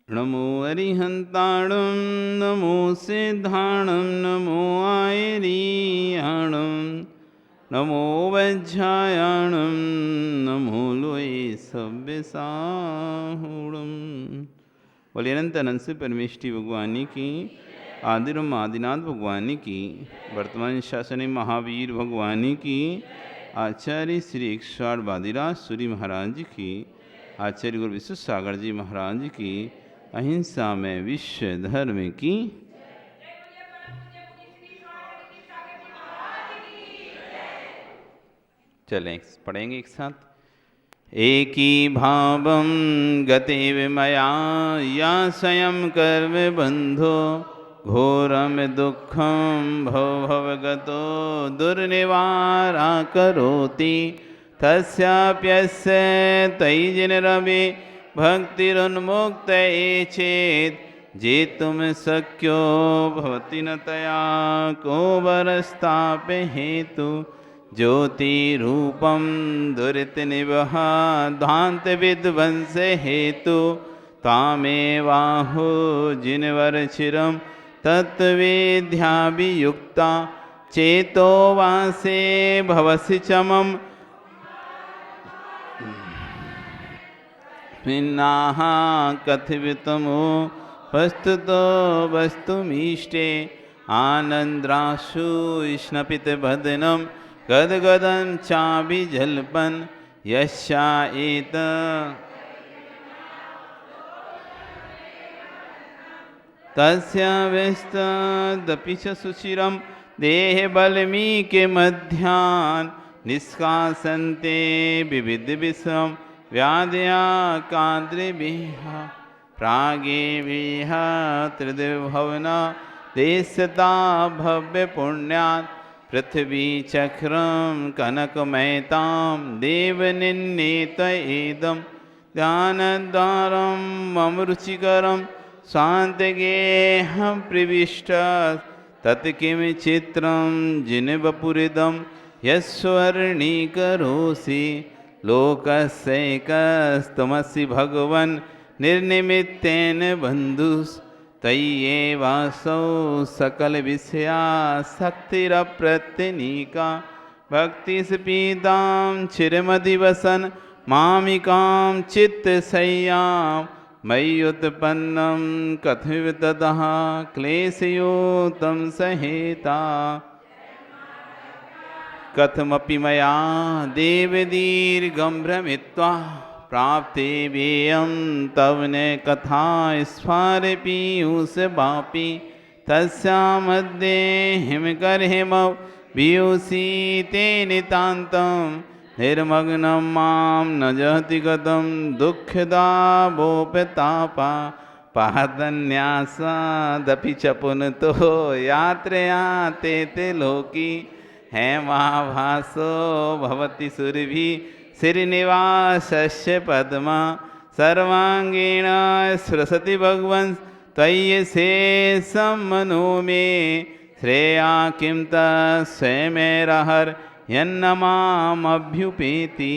नमो अरिहंताणं नमो सिद्धाणं नमो आयरियाणं नमो वज्रायाणं नमो लोये सव्यसाहुणं। बोलिए अनंत अनंत से परमेष्टि भगवानी की, आदिरम आदिनाथ भगवानी की, वर्तमान शासनी महावीर भगवानी की, आचार्य श्री इक्ष्वाड़ वादिराज सूरी महाराज जी की, आचार्य गुरु विश्व सागर जी महाराज जी की, अहिंसा में विश्व धर्म की। चलें पढ़ेंगे एक साथ। एकी भावं गते विमया या स्वयं कर्म बंधो घोरम दुःखं भवगतो दुर्निवारा करोति तस्याप्यस्य तैजिनरवि भक्तिरुन्मुक्तये चेत् जेतुं शक्यो भवति न तया को वरस्तापे हेतु ज्योतिरूपं दुरितनिवह ध्वान्त विध्वंस हेतु तामेवाहु जिनवरचिरं तत्त्वविद्याभियुक्ता चेतो वासे भवसि चमम् भिन्नाः कथितमो वस्तुतो वस्तुमीष्टे आनन्द्राशु स्नपितबदनं गदगदं चाभिजल्पन् यस्या एत तस्य व्यस्तदपि च सुचिरं देहबल्मीके मध्यान् निष्कासन्ते विविधविषं व्याध्या काद्रिभिः प्रागेभिः त्रिदिवभवना देशता भव्यपुण्यात् पृथ्वीचक्रं कनकमयतां देवनिन्नेत इदं ध्यानद्वारं मम रुचिकरं शान्तगेहं प्रविष्ट तत्किं चित्रं जिनवपुरिदं यस्वर्णीकरोषि लोकस्यैकस्तमसि भगवन् निर्निमित्तेन बन्धुस्तय्येवासौ सकलविषयासक्तिरप्रत्यनीका भक्तिस्पीतां चिरमधिवसन् मामिकां चित्तशय्यां मय्युत्पन्नं कथमिततः क्लेशयोतं सहेता कथमपि मया देवदीर्घं भ्रमित्वा प्राप्ते व्ययं तव न कथा स्फारपीयूषवापि तस्यामध्ये हिमकरहिमौ वियूषिते नितान्तं निर्मग्नं मां न जहति गतं दुःखदावोपतापा पादन्यासादपि च पुनतो यात्रया ते लोकी हेमाभासो भवति सुरभि श्रीनिवासस्य पद्मा सर्वांगीण स्रसति भगवन् त्वयि शेषं मनो मे श्रेया किं तस्मैरहर यन्नमामभ्युपेति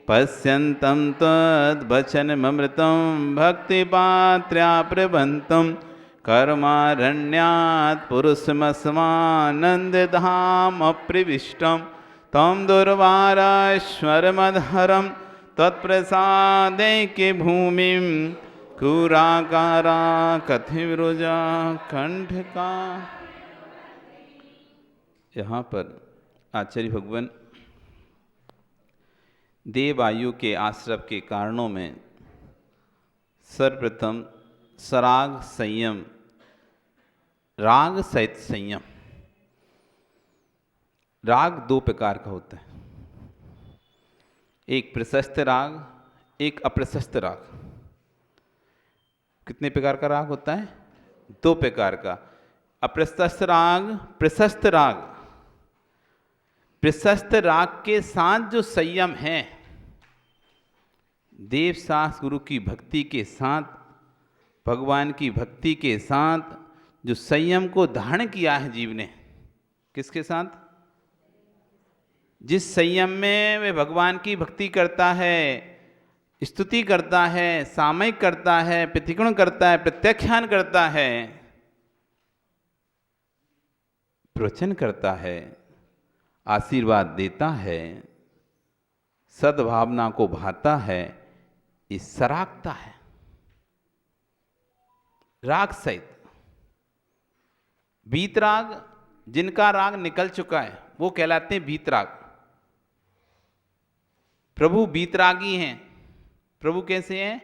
पश्यन्तं तद्वचनममृतं भक्तिपात्र्याप्रबन्तं कर्मारण्यात् पुरुषमस्मानन्दधामप्रविष्टं तं दुर्वाराश्वरमधरं तत्प्रसादैक्यभूमिं कुराकारा कथिवृजा कंठका। यहाँ पर आचार्य भगवान देवायु के आश्रव के कारणों में सर्वप्रथम सराग संयम, राग सहित संयम। राग दो प्रकार का होता है, एक प्रशस्त राग, एक अप्रशस्त राग। कितने प्रकार का राग होता है? दो प्रकार का, अप्रशस्त राग, प्रशस्त राग। प्रशस्त राग के साथ जो संयम है, देव शास्त्र गुरु की भक्ति के साथ, भगवान की भक्ति के साथ जो संयम को धारण किया है जीव ने, किसके साथ? जिस संयम में वे भगवान की भक्ति करता है, स्तुति करता है, सामयिक करता है, प्रतिगुण करता है, प्रत्याख्यान करता है, प्रवचन करता है, आशीर्वाद देता है, सद्भावना को भाता है, ये सरागता है राग सहित। वीतराग, जिनका राग निकल चुका है वो कहलाते हैं वीतराग। प्रभु वीतरागी हैं। प्रभु कैसे हैं?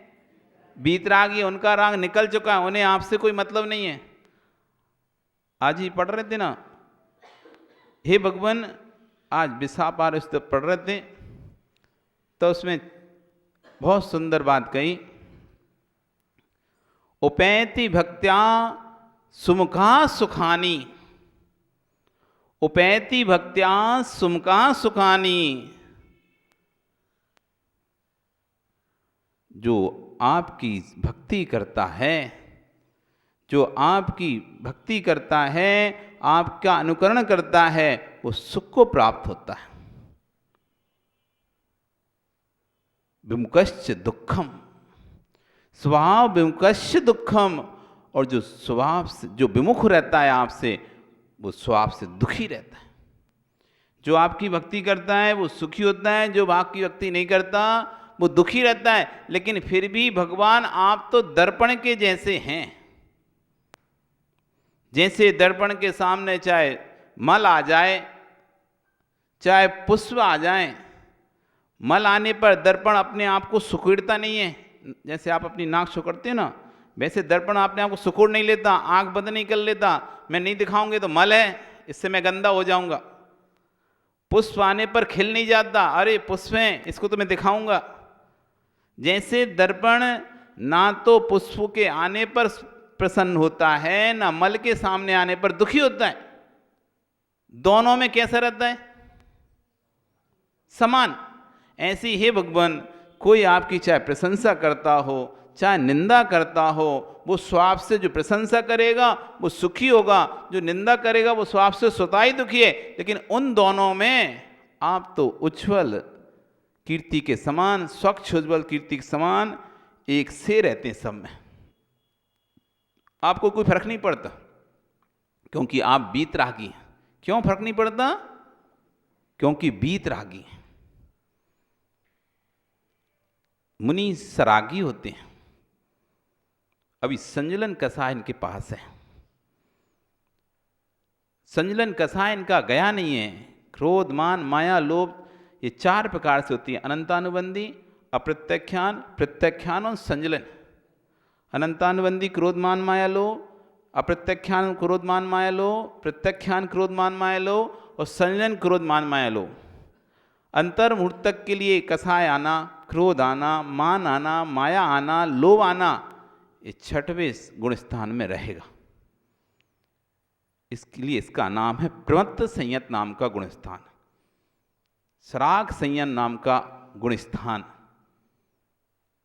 वीतरागी, उनका राग निकल चुका है, उन्हें आपसे कोई मतलब नहीं है। आज ही पढ़ रहे थे ना, हे भगवान, आज विसापार पढ़ रहे थे तो उसमें बहुत सुंदर बात कही, उपैति भक्त्या सुमुखा सुखानी, उपैति भक्त्या सुमुखा सुखानी। जो आपकी भक्ति करता है, जो आपकी भक्ति करता है, आपका अनुकरण करता है, वो सुख को प्राप्त होता है। विमुखश्च दुखम, स्वभाव विमुखश्च दुखम। और जो स्वभाव से, जो विमुख रहता है आपसे, वो स्वभाव से दुखी रहता है। जो आपकी भक्ति करता है वो सुखी होता है, जो आपकी भक्ति नहीं करता वो दुखी रहता है। लेकिन फिर भी भगवान, आप तो दर्पण के जैसे हैं। जैसे दर्पण के सामने चाहे मल आ जाए, चाहे पुष्प आ जाए, मल आने पर दर्पण अपने आप को सुकुड़ता नहीं है। जैसे आप अपनी नाक सुकुड़ते हो ना, वैसे दर्पण अपने आप को सुकुड़ नहीं लेता, आंख बंद नहीं कर लेता। मैं नहीं दिखाऊंगे तो मल है, इससे मैं गंदा हो जाऊंगा। पुष्प आने पर खिल नहीं जाता, अरे पुष्प है, इसको तो मैं दिखाऊंगा। जैसे दर्पण ना तो पुष्प के आने पर प्रसन्न होता है, ना मल के सामने आने पर दुखी होता है। दोनों में कैसा रहता है? समान। ऐसी हे भगवान, कोई आपकी चाहे प्रशंसा करता हो चाहे निंदा करता हो, वो स्वाप से जो प्रशंसा करेगा वो सुखी होगा, जो निंदा करेगा वो स्वाप से स्वतः ही दुखी है। लेकिन उन दोनों में आप तो उज्ज्वल कीर्ति के समान, स्वच्छ उज्ज्वल कीर्ति के समान एक से रहते हैं सब में। आपको कोई फर्क नहीं पड़ता, क्योंकि आप वीतरागी हैं। क्यों फर्क नहीं पड़ता? क्योंकि वीतरागी हैं। मुनि सरागी होते हैं। अभी संजलन कसा इनके पास है। संजलन कसा इनका गया नहीं है। क्रोध, मान, माया, लोभ, ये 4 प्रकार से होती है। अनंतानुबंधी, अप्रत्याख्यान, प्रत्याख्यान और संजलन। अनंतानुबंधी क्रोध, मान, माया, लोभ, अप्रत्याख्यान क्रोध, मान, माया, लोभ, प्रत्याख्यान क्रोध, मान, माया, लोभ और संजलन क्रोध, मान, माया, लोभ। अंतर्मुहूर्तक के लिए कसाय आना, क्रोध आना, मान आना, माया आना, लोभ आना, ये 6वें गुण स्थान में रहेगा। इसके लिए इसका नाम है प्रमत्त संयत नाम का गुण स्थान, सराग संयम नाम का गुण स्थान।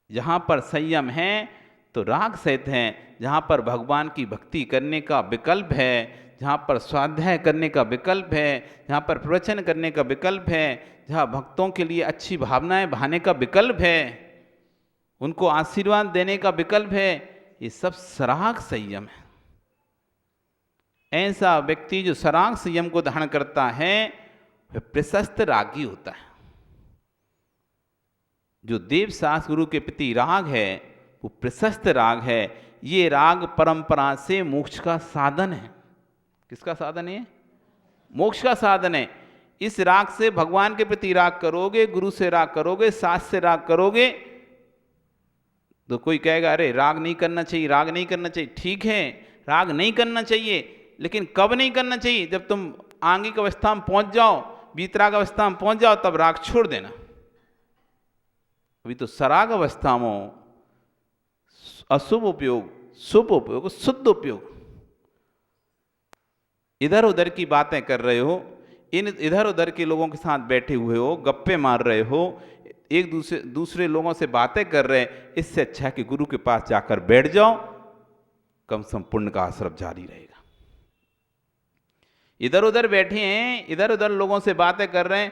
जहाँ पर संयम है तो राग सहित है, जहाँ पर भगवान की भक्ति करने का विकल्प है, जहाँ पर स्वाध्याय करने का विकल्प है, जहाँ पर प्रवचन करने का विकल्प है, जहाँ भक्तों के लिए अच्छी भावनाएं बहाने का विकल्प है, उनको आशीर्वाद देने का विकल्प है, ये सब सराग संयम है। ऐसा व्यक्ति जो सराग संयम को धारण करता है वह प्रशस्त रागी होता है। जो देव शास्त्र गुरु के प्रति राग है वो प्रशस्त राग है। ये राग परंपरा से मोक्ष का साधन है। किसका साधन है? मोक्ष का साधन है। इस राग से भगवान के प्रति राग करोगे, गुरु से राग करोगे, शास्त्र से राग करोगे, तो कोई कहेगा अरे राग नहीं करना चाहिए, राग नहीं करना चाहिए। ठीक है, राग नहीं करना चाहिए, लेकिन कब नहीं करना चाहिए? जब तुम आंगिक अवस्था में पहुंच जाओ, वीतराग अवस्था में पहुंच जाओ, तब राग छोड़ देना। अभी तो सराग अवस्था में अशुभ उपयोग, शुभ उपयोग, शुद्ध उपयोग, इधर उधर की बातें कर रहे हो, इन इधर उधर के लोगों के साथ बैठे हुए हो, गप्पे मार रहे हो, एक दूसरे लोगों से बातें कर रहे हैं, इससे अच्छा है कि गुरु के पास जाकर बैठ जाओ, कम से कम पुण्य का आश्रम जारी रहेगा। इधर उधर बैठे हैं, इधर उधर लोगों से बातें कर रहे हैं,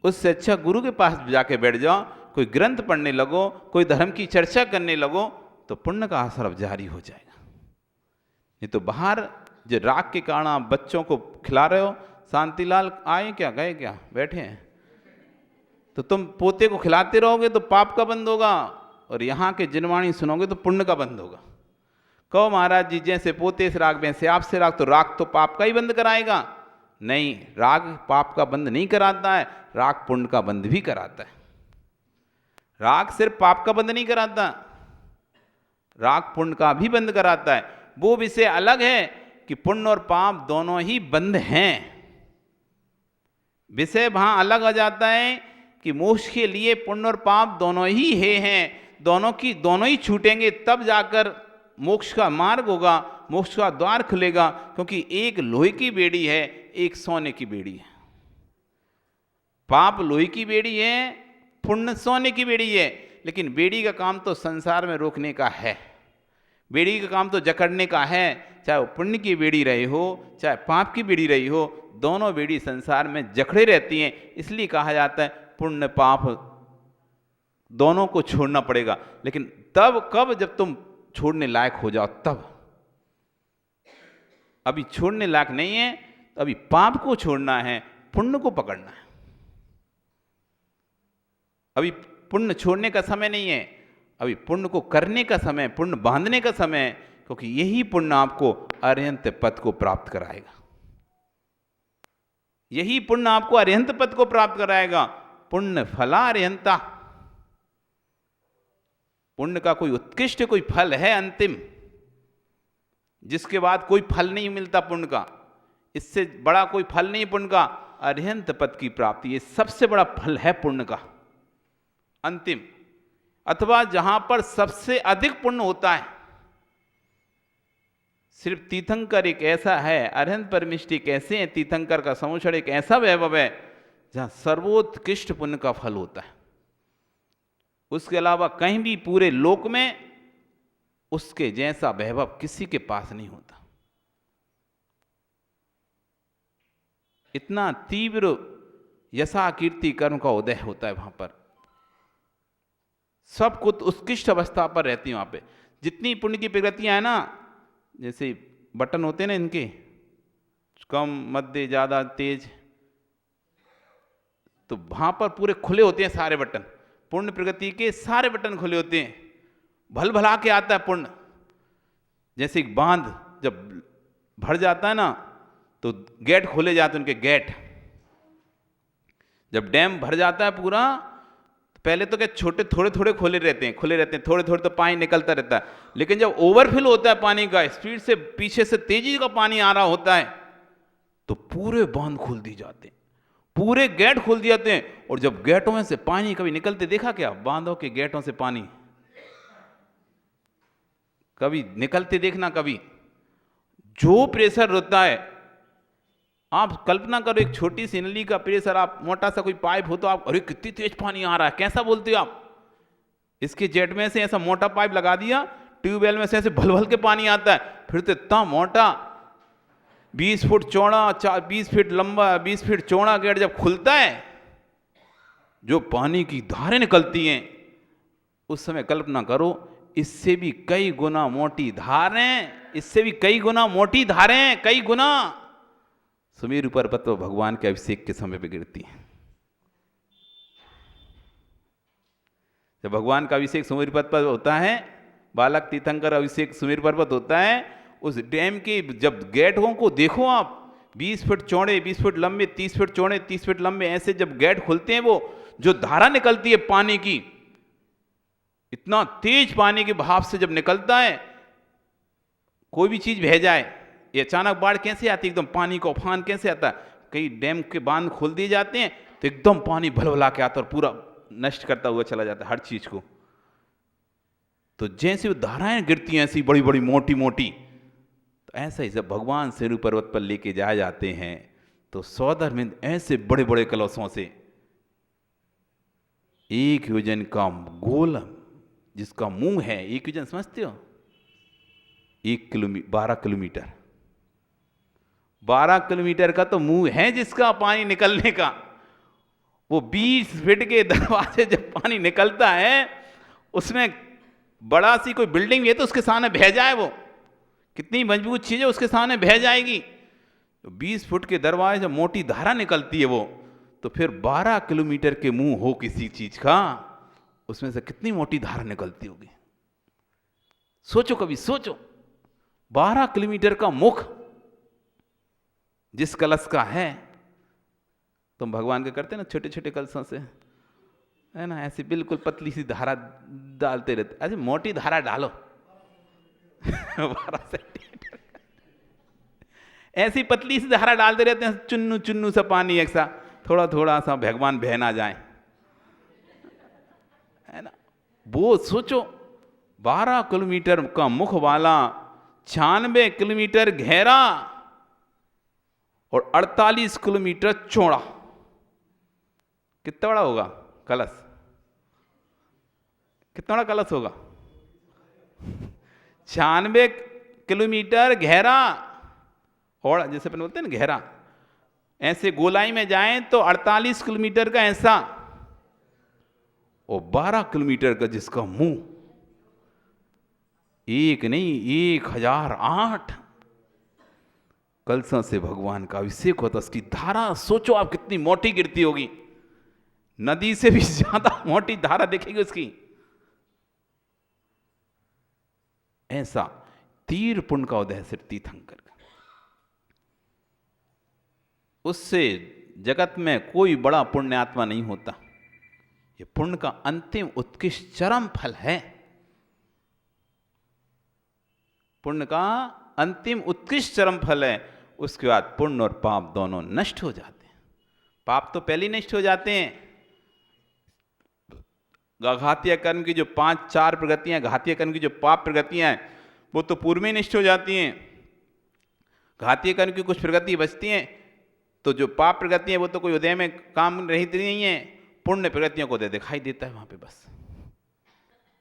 उससे अच्छा गुरु के पास जाके बैठ जाओ, कोई ग्रंथ पढ़ने लगो, कोई धर्म की चर्चा करने लगो, तो पुण्य का असर अब जारी हो जाएगा। नहीं तो बाहर जो राग के कारण आप बच्चों को खिला रहे हो, शांतिलाल आए क्या, गए क्या, बैठे हैं, तो तुम पोते को खिलाते रहोगे तो पाप का बंद होगा, और यहाँ के जिनवाणी सुनोगे तो पुण्य का बंद होगा। कहो महाराज जी जैसे पोते से राग वैसे आपसे राग, तो राग तो पाप का ही बंद कराएगा। नहीं, राग पाप का बंद नहीं कराता है, राग पुण्य का बंद भी कराता है। राग सिर्फ पाप का बंद नहीं कराता, राग पुण्य का भी बंद कराता है। वो विषय अलग है कि पुण्य और पाप दोनों ही बंद हैं। विषय वहां अलग आ जाता है कि मोक्ष के लिए पुण्य और पाप दोनों ही हैं, दोनों ही छूटेंगे तब जाकर मोक्ष का मार्ग होगा, मोक्ष का द्वार खुलेगा। क्योंकि एक लोहे की बेड़ी है, एक सोने की बेड़ी है। पाप लोहे की बेड़ी है, पुण्य सोने की बेड़ी है। लेकिन बेड़ी का काम तो संसार में रोकने का है, बेड़ी का काम तो जकड़ने का है। चाहे वो पुण्य की बेड़ी रही हो, चाहे पाप की बेड़ी रही हो, दोनों बेड़ी संसार में जकड़े रहती हैं। इसलिए कहा जाता है पुण्य पाप दोनों को छोड़ना पड़ेगा। लेकिन तब कब, जब तुम छोड़ने लायक हो जाओ तब। अभी छोड़ने लायक नहीं है तो अभी पाप को छोड़ना है, पुण्य को पकड़ना है। अभी पुण्य छोड़ने का समय नहीं है, अभी पुण्य को करने का समय, पुण्य बांधने का समय है। क्योंकि यही पुण्य आपको अरिहंत पद को प्राप्त कराएगा, यही पुण्य आपको अरिहंत पद को प्राप्त कराएगा। पुण्य फला अरिहंता, पुण्य का कोई उत्कृष्ट कोई फल है अंतिम, जिसके बाद कोई फल नहीं मिलता पुण्य का। इससे बड़ा कोई फल नहीं पुण्य का, अरिहंत पद की प्राप्ति, ये सबसे बड़ा फल है पुण्य का अंतिम। अथवा जहां पर सबसे अधिक पुण्य होता है, सिर्फ तीर्थंकर एक ऐसा है, अरिहंत परमिष्टि एक ऐसे हैं, तीर्थंकर का समुच्चय एक ऐसा वैभव है जहां सर्वोत्कृष्ट पुण्य का फल होता है। उसके अलावा कहीं भी पूरे लोक में उसके जैसा वैभव किसी के पास नहीं होता। इतना तीव्र यशा कीर्ति कर्म का उदय होता है वहां पर, सब कुछ उत्कृष्ट अवस्था पर रहती है वहां पे। जितनी पुण्य की प्रगतियां है ना, जैसे बटन होते हैं ना इनके, कम मध्य ज्यादा तेज, तो वहां पर पूरे खुले होते हैं सारे बटन, पुण्य प्रगति के सारे बटन खुले होते हैं, भल भला के आता है पुण्य। जैसे एक बांध जब भर जाता है ना तो गेट खोले जाते हैं उनके गेट। जब डैम भर जाता है पूरा, तो पहले तो क्या छोटे थोड़े थोड़े खुले रहते हैं, थोड़े थोड़े तो पानी निकलता रहता है। लेकिन जब ओवरफिल होता है पानी का, स्पीड से पीछे से तेजी का पानी आ रहा होता है, तो पूरे बांध खोल दी जाते हैं, पूरे गेट खोल दिए जाते हैं। और जब गेटों में से पानी कभी निकलते देखा क्या, बांधों के गेटों से पानी कभी निकलते देखना कभी, जो प्रेशर होता है, आप कल्पना करो एक छोटी सी नली का प्रेशर, आप मोटा सा कोई पाइप हो तो आप अरे कितनी तेज पानी आ रहा है, कैसा बोलते हो आप। इसके जेट में से ऐसा मोटा पाइप लगा दिया, ट्यूबवेल में से ऐसे भल भल के पानी आता है, फिर तो इतना मोटा 20 फुट चौड़ा, 20 फीट लंबा, 20 फीट चौड़ा गेट जब खुलता है, जो पानी की धारें निकलती हैं, उस समय कल्पना करो इससे भी कई गुना मोटी धारें, इससे भी कई गुना मोटी धारें, कई गुना सुमेरु पर्वत तो भगवान के अभिषेक के समय पे गिरती है। जब भगवान का अभिषेक सुमेरु पर्वत पर होता है, बालक तीर्थंकर अभिषेक सुमेरु पर्वत होता है, उस डैम के जब गेटों को देखो आप, 20 फुट चौड़े, 20 फुट लंबे, 30 फुट चौड़े, 30 फुट लंबे, ऐसे जब गेट खुलते हैं, वो जो धारा निकलती है पानी की, इतना तेज पानी के बहाव से जब निकलता है, कोई भी चीज बह जाए, ये अचानक बाढ़ कैसे आती है, एकदम पानी का उफान कैसे आता है। कई डैम के बांध खोल दिए जाते हैं तो एकदम पानी भलभला के आता है और पूरा नष्ट करता हुआ चला जाता है हर चीज को। तो जैसे वो धाराएं गिरती हैं ऐसी बड़ी बड़ी मोटी मोटी, तो ऐसा ही जब भगवान सुमेरु पर्वत पर लेके जाए जाते हैं, तो सौदरमिंद ऐसे बड़े बड़े कलशों से, एक योजन का गोल जिसका मुंह है, एक योजन समझते हो, 12 किलोमीटर, 12 किलोमीटर का तो मुंह है जिसका पानी निकलने का, वो 20 फीट के दरवाजे जब पानी निकलता है, उसमें बड़ा सी कोई बिल्डिंग है तो उसके सामने बह जाए, वो कितनी मजबूत चीज है उसके सामने बह जाएगी। तो 20 फुट के दरवाजे जब मोटी धारा निकलती है वो, तो फिर 12 किलोमीटर के मुंह हो किसी चीज का, उसमें से कितनी मोटी धारा निकलती होगी। सोचो, कभी सोचो, 12 किलोमीटर का मुख जिस कलश का है, तुम भगवान के करते ना छोटे छोटे कलशों से, है ना, ऐसी बिल्कुल पतली सी धारा डालते रहते, ऐसे मोटी धारा डालो 12 सेंटीमीटर ऐसी पतली सी धारा डालते रहते हैं, चुन्नू चुन्नू सा पानी एक सा, थोड़ा थोड़ा सा भगवान बह ना जाए, है ना। वो सोचो 12 किलोमीटर का मुख वाला, 96 किलोमीटर गहरा और 48 किलोमीटर चौड़ा, कितना बड़ा होगा कलश? कितना बड़ा कलश होगा? 96 किलोमीटर गहरा, और जैसे अपन बोलते हैं ना गहरा, ऐसे गोलाई में जाएं तो 48 किलोमीटर का ऐसा, और 12 किलोमीटर का जिसका मुंह, एक नहीं 1008 कलशों से भगवान का अभिषेक होता। उसकी धारा सोचो आप कितनी मोटी गिरती होगी, नदी से भी ज्यादा मोटी धारा दिखेगी उसकी। ऐसा तीर पुण्य का उदय सिर तीर्थंकर का, उससे जगत में कोई बड़ा पुण्य आत्मा नहीं होता। ये पुण्य का अंतिम उत्कृष्ट चरम फल है। पुण्य का अंतिम उत्कृष्ट चरम फल है। उसके बाद पुण्य और पाप दोनों नष्ट हो जाते हैं। पाप तो पहले ही नष्ट हो जाते हैं। घातीय कर्म की जो 5-4 प्रगतियां, घातीय कर्म की जो पाप प्रगतियां हैं, वो तो पूर्व में नष्ट हो जाती हैं। घातीय कर्म की कुछ प्रगति बचती हैं, तो जो पाप प्रगति है वो तो कोई उदय में काम रहित नहीं है। पुण्य प्रगतियों को उदय दिखाई देता है वहां पे बस।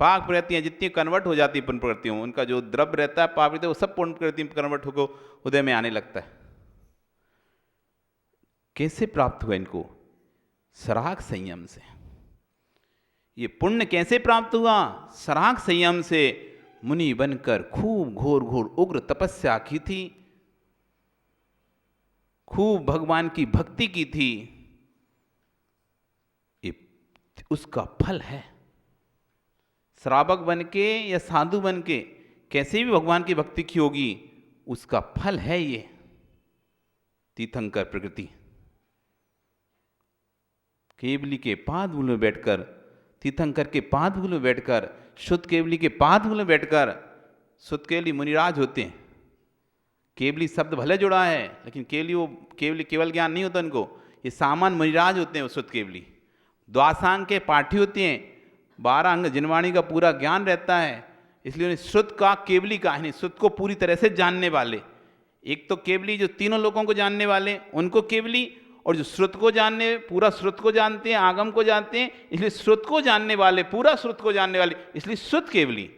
पाप प्रगतियां जितनी कन्वर्ट हो जाती है पुण्य प्रगतियों, उनका जो द्रव्य रहता है पाप प्रगति, वो सब पुण्य प्रगति में कन्वर्ट होकर उदय में आने लगता है। कैसे प्राप्त हुआ इनको? सराग संयम से। ये पुण्य कैसे प्राप्त हुआ? सराग संयम से। मुनि बनकर खूब घोर घोर उग्र तपस्या की थी, खूब भगवान की भक्ति की थी। ये उसका फल है। श्रावक बन के या साधु बन के कैसे भी भगवान की भक्ति की होगी, उसका फल है ये तीर्थंकर प्रकृति। केवली के पाद मूल में बैठकर, तीर्थंकर के पाद मूल में बैठकर, शुद्ध केवली के पाद मूल में बैठकर, शुद्ध केवली मुनिराज होते हैं। केवली शब्द भले जुड़ा है, लेकिन केवली केवल ज्ञान नहीं होता उनको। ये सामान्य मुनिराज होते हैं वो शुद्ध केवली। द्वासांग के पाठी होते हैं, 12 अंग जिनवाणी का पूरा ज्ञान रहता है, इसलिए उन्हें शुद्ध का केवली का नहीं, शुद्ध को पूरी तरह से जानने वाले। एक तो केवली जो तीनों लोगों को जानने वाले, उनको केवली, और जो श्रुत को जानने, पूरा श्रुत को जानते हैं, आगम को जानते हैं, इसलिए श्रुत को जानने वाले, पूरा श्रुत को जानने वाले, इसलिए शुद्ध केवली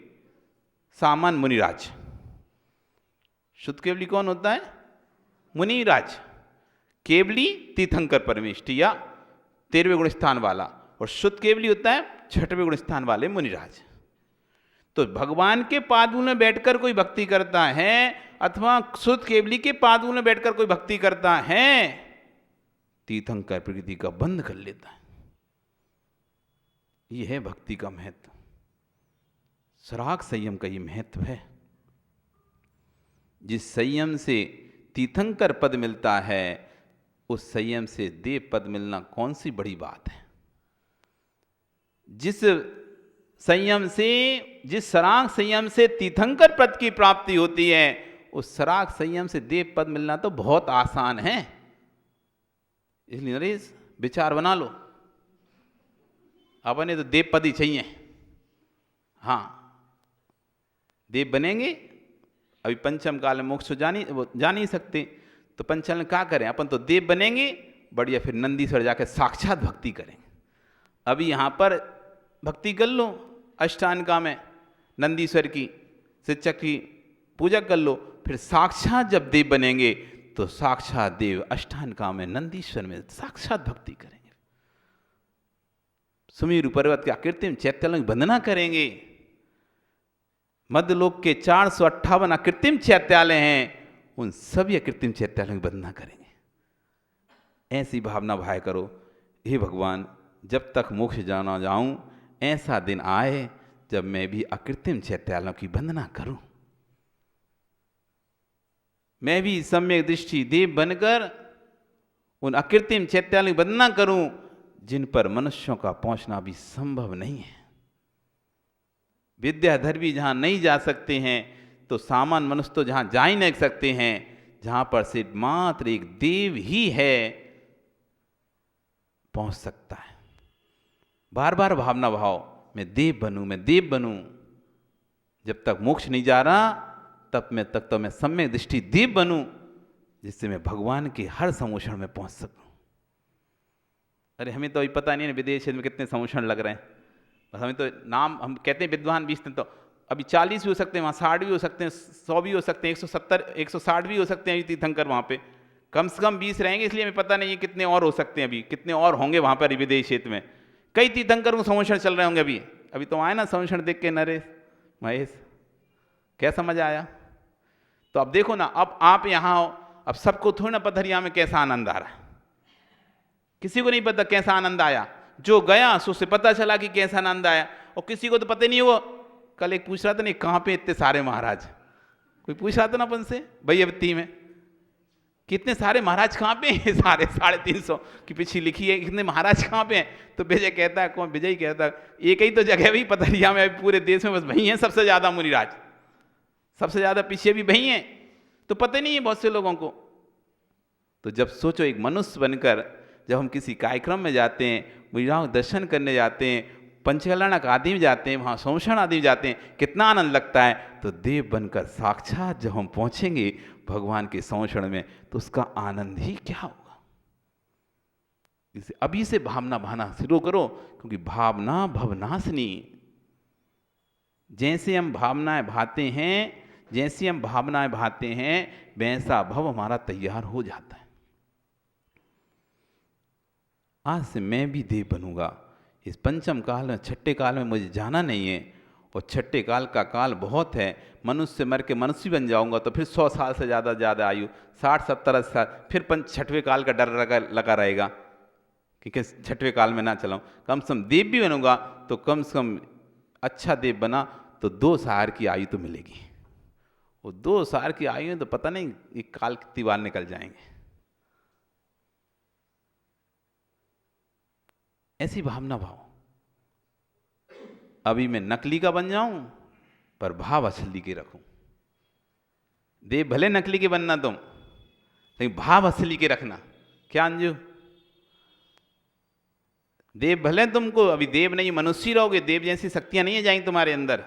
सामान्य मुनिराज। शुद्ध केवली कौन होता है? मुनिराज। केवली तीर्थंकर परमेष्ठी या 13वें गुण स्थान वाला, और शुद्ध केवली होता है 6वें गुण स्थान वाले मुनिराज। तो भगवान के पादमूल में बैठकर कोई भक्ति करता है, अथवा शुद्ध केवली के पादमूल में बैठकर कोई भक्ति करता है, तीर्थंकर प्रकृति का बंध कर लेता है। यह है भक्ति का महत्व। सराग संयम का ये महत्व है। जिस संयम से तीर्थंकर पद मिलता है, उस संयम से देव पद मिलना कौन सी बड़ी बात है। जिस संयम से, जिस सराग संयम से तीर्थंकर पद की प्राप्ति होती है, उस सराग संयम से देव पद मिलना तो बहुत आसान है। इसलिए नरेश विचार बना लो, अपने तो देव पद ही चाहिए। हाँ, देव बनेंगे। अभी पंचम काल में मोक्ष जा नहीं सकते, तो पंचम में क्या करें? अपन तो देव बनेंगे, बढ़िया, फिर नंदीश्वर जाकर साक्षात भक्ति करेंगे। अभी यहाँ पर भक्ति कर लो अष्टांगा में, नंदीश्वर की शिक्षक की पूजा कर लो, फिर साक्षात जब देव बनेंगे तो साक्षात देव अष्टांगा में, नंदीश्वर में साक्षात भक्ति करेंगे। सुमेरु पर्वत के अकृत्रिम चैत्यालयों की वंदना करेंगे। मध्यलोक के 458 अकृत्रिम चैत्यालय हैं, उन सभी अकृत्रिम चैत्यालयों की वंदना करेंगे। ऐसी भावना भाया करो, हे भगवान जब तक मोक्ष जाना जाऊं, ऐसा दिन आए जब मैं भी अकृत्रिम चैत्यालयों की वंदना करूं, मैं भी सम्यक दृष्टि देव बनकर उन अकृत्रिम चैत्यालयों की वंदना करूं जिन पर मनुष्यों का पहुंचना भी संभव नहीं है। विद्याधर भी जहां नहीं जा सकते हैं, तो सामान्य मनुष्य तो जहां जा ही नहीं सकते हैं, जहां पर सिर्फ मात्र एक देव ही है पहुंच सकता है। बार बार भावना भाव, मैं देव बनूं, मैं देव बनूं। जब तक मोक्ष नहीं जा रहा तक तो मैं सम्यक दृष्टि देव बनूं, जिससे मैं भगवान के हर समोषण में पहुंच सकूं। अरे हमें तो अभी पता नहीं है विदेश में कितने समोषण लग रहे हैं, बस हमें तो नाम, हम कहते हैं विद्वान 20 तो अभी 40 भी हो सकते हैं, वहाँ 60 भी हो सकते हैं, 100 भी हो सकते हैं, 170 160 भी हो सकते हैं तीर्थंकर वहाँ पे, कम से कम 20 रहेंगे। इसलिए हमें पता नहीं है कितने और हो सकते हैं, अभी कितने और होंगे वहाँ पर विदेश क्षेत्र में। कई तीर्थंकर को समोषण चल रहे होंगे अभी तो आए ना समोषण देख के नरेश महेश, क्या समझ आया? तो अब देखो ना, अब आप यहाँ हो, अब सबको थोड़ी ना पता यहाँ में कैसा आनंद आ रहा है, किसी को नहीं पता कैसा आनंद आया। जो गया सो से पता चला कि कैसा आनंद आया, और किसी को तो पता नहीं हुआ। कल एक पूछ रहा था, नहीं कहाँ पे इतने सारे महाराज, कोई पूछ रहा था ना अपन से भैयावती में, कितने सारे महाराज कहाँ पे हैं, सारे 350 की पीछे लिखी है, कितने महाराज कहाँ पे हैं। तो विजय कहता है, कौन विजय कहता है, एक ही तो जगह भी पथरिया में, पूरे देश में बस वही है सबसे ज्यादा मुनिराज, सबसे ज्यादा पीछे भी वही है, तो पता नहीं है बहुत से लोगों को। तो जब सोचो एक मनुष्य बनकर जब हम किसी कार्यक्रम में जाते हैं, मुनिराज दर्शन करने जाते हैं, पंचकल्याणक आदि में जाते हैं, वहाँ समोषण आदि में जाते हैं, कितना आनंद लगता है। तो देव बनकर साक्षात जब हम पहुँचेंगे भगवान के समोषण में, तो उसका आनंद ही क्या होगा। इसे अभी से भावना भाना शुरू करो, क्योंकि भावना भवनाशिनी। जैसे हम भावनाएं भाते हैं, जैसी हम भावनाएं भाते हैं, वैसा भव हमारा तैयार हो जाता है। आज से मैं भी देव बनूंगा। इस पंचम काल में, छठे काल में मुझे जाना नहीं है, और छठे काल का काल बहुत है। मनुष्य से मर के मनुष्य बन जाऊंगा तो फिर 100 साल से ज़्यादा आयु, 60-70 साल, फिर छठवें काल का डर लगा रहेगा कि छठवें काल में ना चलाऊं। कम से कम देव भी बनूंगा तो कम से कम अच्छा देव बना तो 2 साल की आयु तो मिलेगी। वो 2 साल की आयु में तो पता नहीं एक काल कितनी बार निकल जाएंगे। ऐसी भावना भाव, अभी मैं नकली का बन जाऊं पर भाव असली के रखूं। देव भले नकली के बनना तुम, लेकिन भाव असली के रखना। क्या अंजू, देव भले तुमको अभी देव नहीं, मनुष्य रहोगे, देव जैसी शक्तियां नहीं है जाएंगी तुम्हारे अंदर,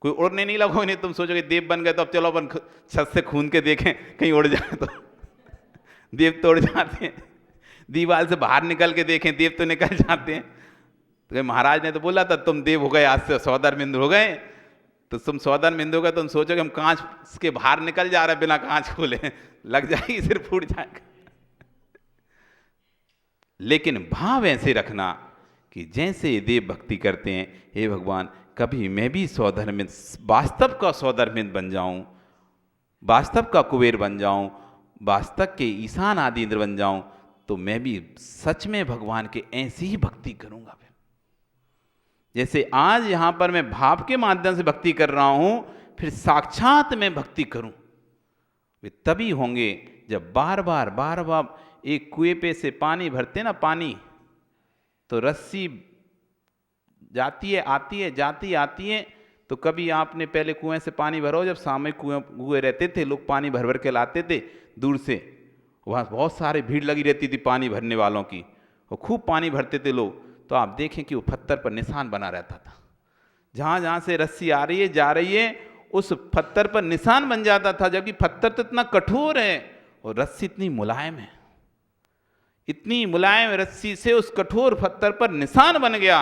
कोई उड़ने नहीं लगोगे। नहीं तुम सोचोगे देव बन गए तो अब चलो अपन छत से खून के देखें कहीं उड़ जाए तो देव तो उड़ जाते हैं, दीवार से बाहर निकल के देखें देव तो निकल जाते हैं। तो महाराज ने तो बोला था तुम देव हो गए, आज से सौदर्मिंद हो गए। तो तुम सौदर्मिंद हो गए, तुम सोचोगे हम कांच के बाहर निकल जा रहे हैं बिना कांच खोले, लग जाएगी सिर फूट जाएगा। लेकिन भाव ऐसे रखना कि जैसे देव भक्ति करते हैं, हे भगवान कभी मैं भी सौधर्मिंद, वास्तव का सौधर्मिंद बन जाऊं, वास्तव का कुबेर बन जाऊं, वास्तव के ईशान आदि इंद्र बन जाऊं, तो मैं भी सच में भगवान के ऐसी ही भक्ति करूंगा। फिर जैसे आज यहां पर मैं भाव के माध्यम से भक्ति कर रहा हूं, फिर साक्षात में भक्ति करूं। वे तभी होंगे जब बार बार एक कुएं पे से पानी भरते ना, पानी तो रस्सी जाती है आती है, जाती आती है। तो कभी आपने पहले कुएं से पानी भरो, जब सामने कुएं रहते थे, लोग पानी भर भर के लाते थे दूर से, वहाँ बहुत सारे भीड़ लगी रहती थी पानी भरने वालों की, और खूब पानी भरते थे लोग। तो आप देखें कि वो पत्थर पर निशान बना रहता था, जहाँ जहाँ से रस्सी आ रही है जा रही है उस पत्थर पर निशान बन जाता था। जबकि पत्थर तो इतना कठोर है और रस्सी इतनी मुलायम है, इतनी मुलायम रस्सी से उस कठोर पत्थर पर निशान बन गया।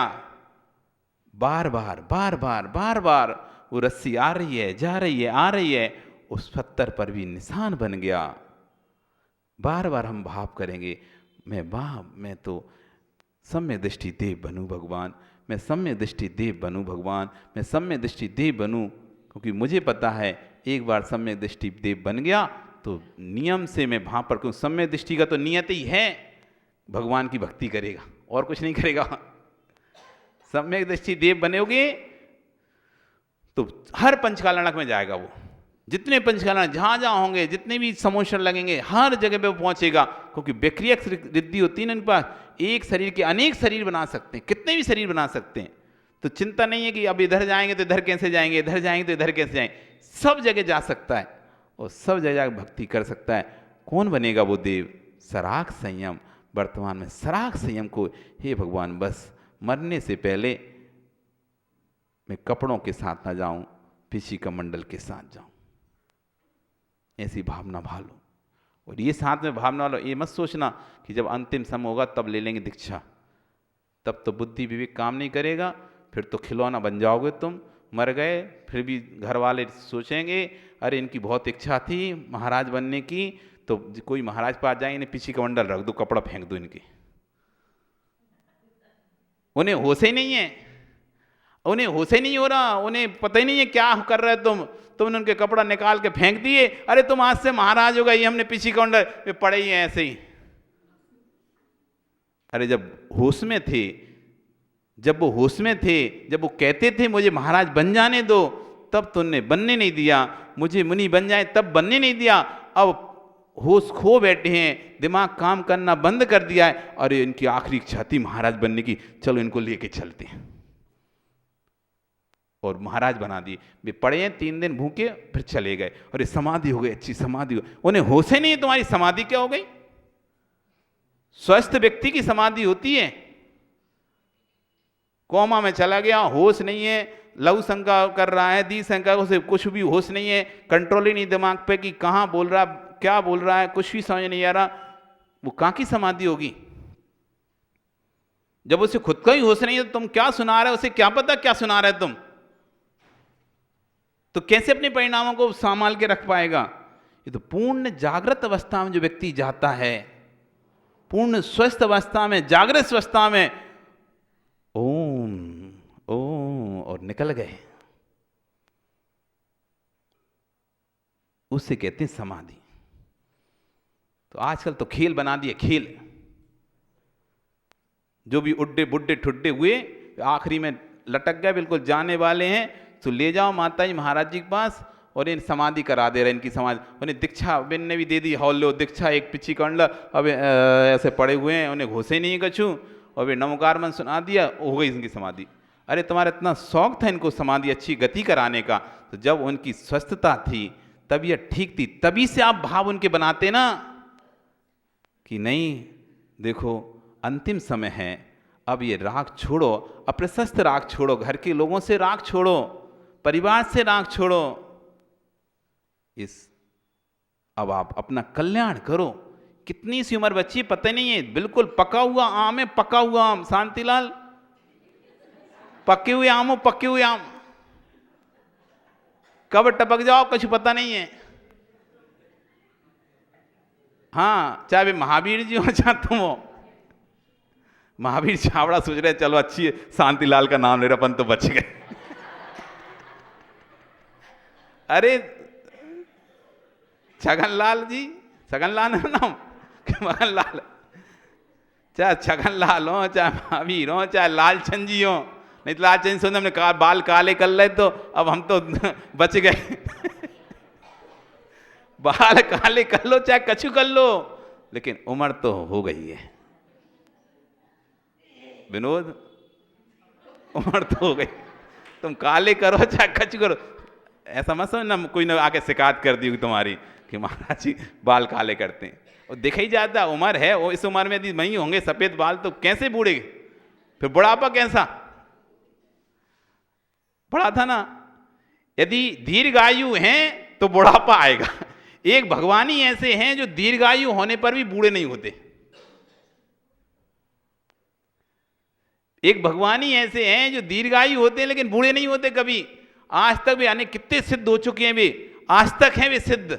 बार बार वो रस्सी आ रही है, जा रही है, आ रही है, उस पत्थर पर भी निशान बन गया। बार बार हम भाव करेंगे, मैं तो सम्य दृष्टि देव बनूं भगवान, मैं सम्य दृष्टि देव बनूं भगवान, मैं सम्य दृष्टि देव बनूं। क्योंकि मुझे पता है एक बार सम्य दृष्टि देव बन गया तो नियम से मैं वहाँ पर, क्योंकि सम्य दृष्टि का तो नियत ही है भगवान की भक्ति करेगा और कुछ नहीं करेगा। सम्यक दृष्टि देव बनेगे तो हर पंचकाल नरक में जाएगा वो, जितने पंचकाल जहाँ जहाँ होंगे, जितने भी समोशन लगेंगे, हर जगह पे वो पहुँचेगा। क्योंकि विक्रियक रिद्धि होती है ना इनके पास, एक शरीर के अनेक शरीर बना सकते हैं, कितने भी शरीर बना सकते हैं। तो चिंता नहीं है कि अब इधर जाएंगे तो इधर कैसे जाएंगे, इधर जाएंगे तो इधर कैसे जाएंगे, सब जगह जा सकता है और सब जगह भक्ति कर सकता है। कौन बनेगा वो देव? सराग संयम। वर्तमान में सराग संयम को, हे भगवान बस मरने से पहले मैं कपड़ों के साथ ना जाऊं, पीछी कमंडल के साथ जाऊं, ऐसी भावना भालो। और ये साथ में भावना लो, ये मत सोचना कि जब अंतिम समय होगा तब ले लेंगे दीक्षा, तब तो बुद्धि विवेक काम नहीं करेगा, फिर तो खिलौना बन जाओगे तुम। मर गए फिर भी घर वाले सोचेंगे अरे इनकी बहुत इच्छा थी महाराज बनने की, तो कोई महाराज पास जाए, इन्हें पीछे कमंडल रख दो, कपड़ा फेंक दो इनके। उन्हें होश ही नहीं है, उन्हें होश ही नहीं हो रहा, उन्हें पता ही नहीं है क्या कर रहे हो तुमने उनके कपड़ा निकाल के फेंक दिए। अरे तुम आज से महाराज हो गए, ये हमने पीछे कमंडल में पड़े ही हैं ऐसे ही। अरे जब होश में थे, जब वो होश में थे, जब वो कहते थे मुझे महाराज बन जाने दो, तब तुमने बनने नहीं दिया, मुझे मुनि बन जाए तब बनने नहीं दिया। अब होश खो बैठे हैं, दिमाग काम करना बंद कर दिया है, और इनकी आखिरी इच्छा थी महाराज बनने की, चलो इनको लेके चलते हैं, और महाराज बना दिए। वे पड़े हैं 3 दिन भूखे, फिर चले गए, और ये समाधि हो गई, अच्छी समाधि हो। उन्हें होश ही नहीं है तुम्हारी समाधि क्या हो गई। स्वस्थ व्यक्ति की समाधि होती है, कोमा में चला गया, होश नहीं है, लघु शंका कर रहा है, दी शंका से कुछ भी होश नहीं है, कंट्रोल ही नहीं दिमाग पे कि कहाँ बोल रहा, क्या बोल रहा है, कुछ भी समझ नहीं आ रहा, वो कहाँ की समाधि होगी। जब उसे खुद का ही होश नहीं है तो तुम क्या सुना रहे हो, उसे क्या पता क्या सुना रहे तुम, तो कैसे अपने परिणामों को संभाल के रख पाएगा। ये तो पूर्ण जागृत अवस्था में जो व्यक्ति जाता है, पूर्ण स्वस्थ अवस्था में, जागृत अवस्था में, ओम ओम और निकल गए, उससे कहते हैं समाधि। तो आजकल तो खेल बना दिए, खेल, जो भी उड्डे बुड्डे ठुड्डे हुए आखिरी में लटक गए, बिल्कुल जाने वाले हैं, तो ले जाओ माता जी महाराज जी के पास और इन समाधि करा दे रहे, इनकी समाधि। उन्हें दीक्षा ने भी दे दी, हौल लो दीक्षा, एक पिछी कंड, अब ऐसे पड़े हुए हैं, उन्हें घोषे नहीं कछू, और वे नमोकार मन सुना दिया, हो गई इनकी समाधि। अरे तुम्हारा इतना शौक था इनको समाधि अच्छी गति कराने का, तो जब उनकी स्वस्थता थी, तबीयत ठीक थी, तभी से आप भाव उनके बनाते ना कि नहीं देखो अंतिम समय है, अब ये राग छोड़ो, अप्रशस्त राग छोड़ो, घर के लोगों से राग छोड़ो, परिवार से राग छोड़ो, अब आप अपना कल्याण करो। कितनी सी उम्र बच्ची पता नहीं है, बिल्कुल पका हुआ आम है, पका हुआ आम, शांतिलाल, पके हुए आम हो, पके हुए आम, कब टपक जाओ कुछ पता नहीं है। हाँ, चाहे वे महावीर जी हो चाहे तुम हो, महावीर छावड़ा सोच रहे चलो अच्छी है, शांतिलाल का नाम ले रहे, अपन तो बच गए। अरे छगनलाल जी, छगनलाल है नाम, छगनलाल, चाहे छगनलाल हो, चाहे महावीर हो, चाहे लालचंद जी हो, नहीं तो लालचंद सुन हमने बाल काले कर ले तो अब हम तो बच गए। बाल काले कर लो चाहे कछु कर लो, लेकिन उम्र तो हो गई है विनोद, उम्र तो हो गई, तुम काले करो चाहे कछु करो, ऐसा मत समझना कोई ना आके शिकायत कर दी तुम्हारी कि महाराज जी बाल काले करते हैं। और दिख ही जाता उम्र है, वो इस उम्र में यदि नहीं होंगे सफेद बाल तो कैसे बूढ़े, फिर बुढ़ापा कैसा, पढ़ा था ना, यदि दीर्घायु हैं तो बुढ़ापा आएगा। एक भगवान ही ऐसे हैं जो दीर्घायु होने पर भी बूढ़े नहीं होते, एक भगवान ही ऐसे हैं जो दीर्घायु होते हैं लेकिन बूढ़े नहीं होते कभी। आज तक भी अनेक कितने सिद्ध हो चुके हैं, वे आज तक हैं, वे सिद्ध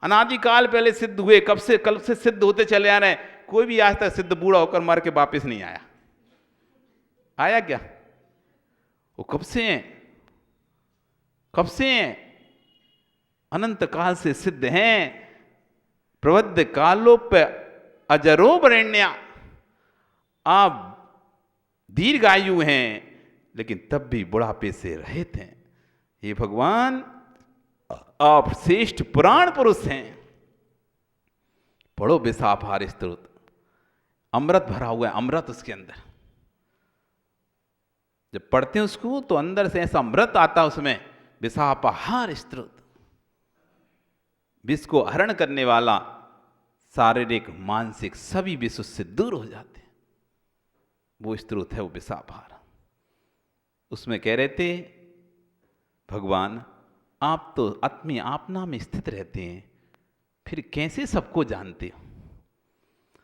अनादिकाल पहले सिद्ध हुए, कब से सिद्ध होते चले आ रहे हैं, कोई भी आज तक सिद्ध बूढ़ा होकर मर के वापस नहीं आया। आया क्या? वो कब से हैं? कब से हैं? अनंत काल से सिद्ध हैं। प्रवद्ध कालोप अजरो वरेण्या। आप दीर्घायु हैं लेकिन तब भी बुढ़ापे से रहित हैं। ये भगवान आप श्रेष्ठ पुराण पुरुष हैं। पढ़ो विसाफहार स्तोत्र, अमृत भरा हुआ है, अमृत उसके अंदर। जब पढ़ते हैं उसको तो अंदर से ऐसा अमृत आता है उसमें। विसाफहार स्तोत्र, विष को हरण करने वाला शारीरिक मानसिक सभी विष उससे दूर हो जाते हैं। वो स्तोत्र है वो विसाफहार। उसमें कह रहे थे भगवान आप तो आत्मी आपना में स्थित रहते हैं, फिर कैसे सबको जानते हो?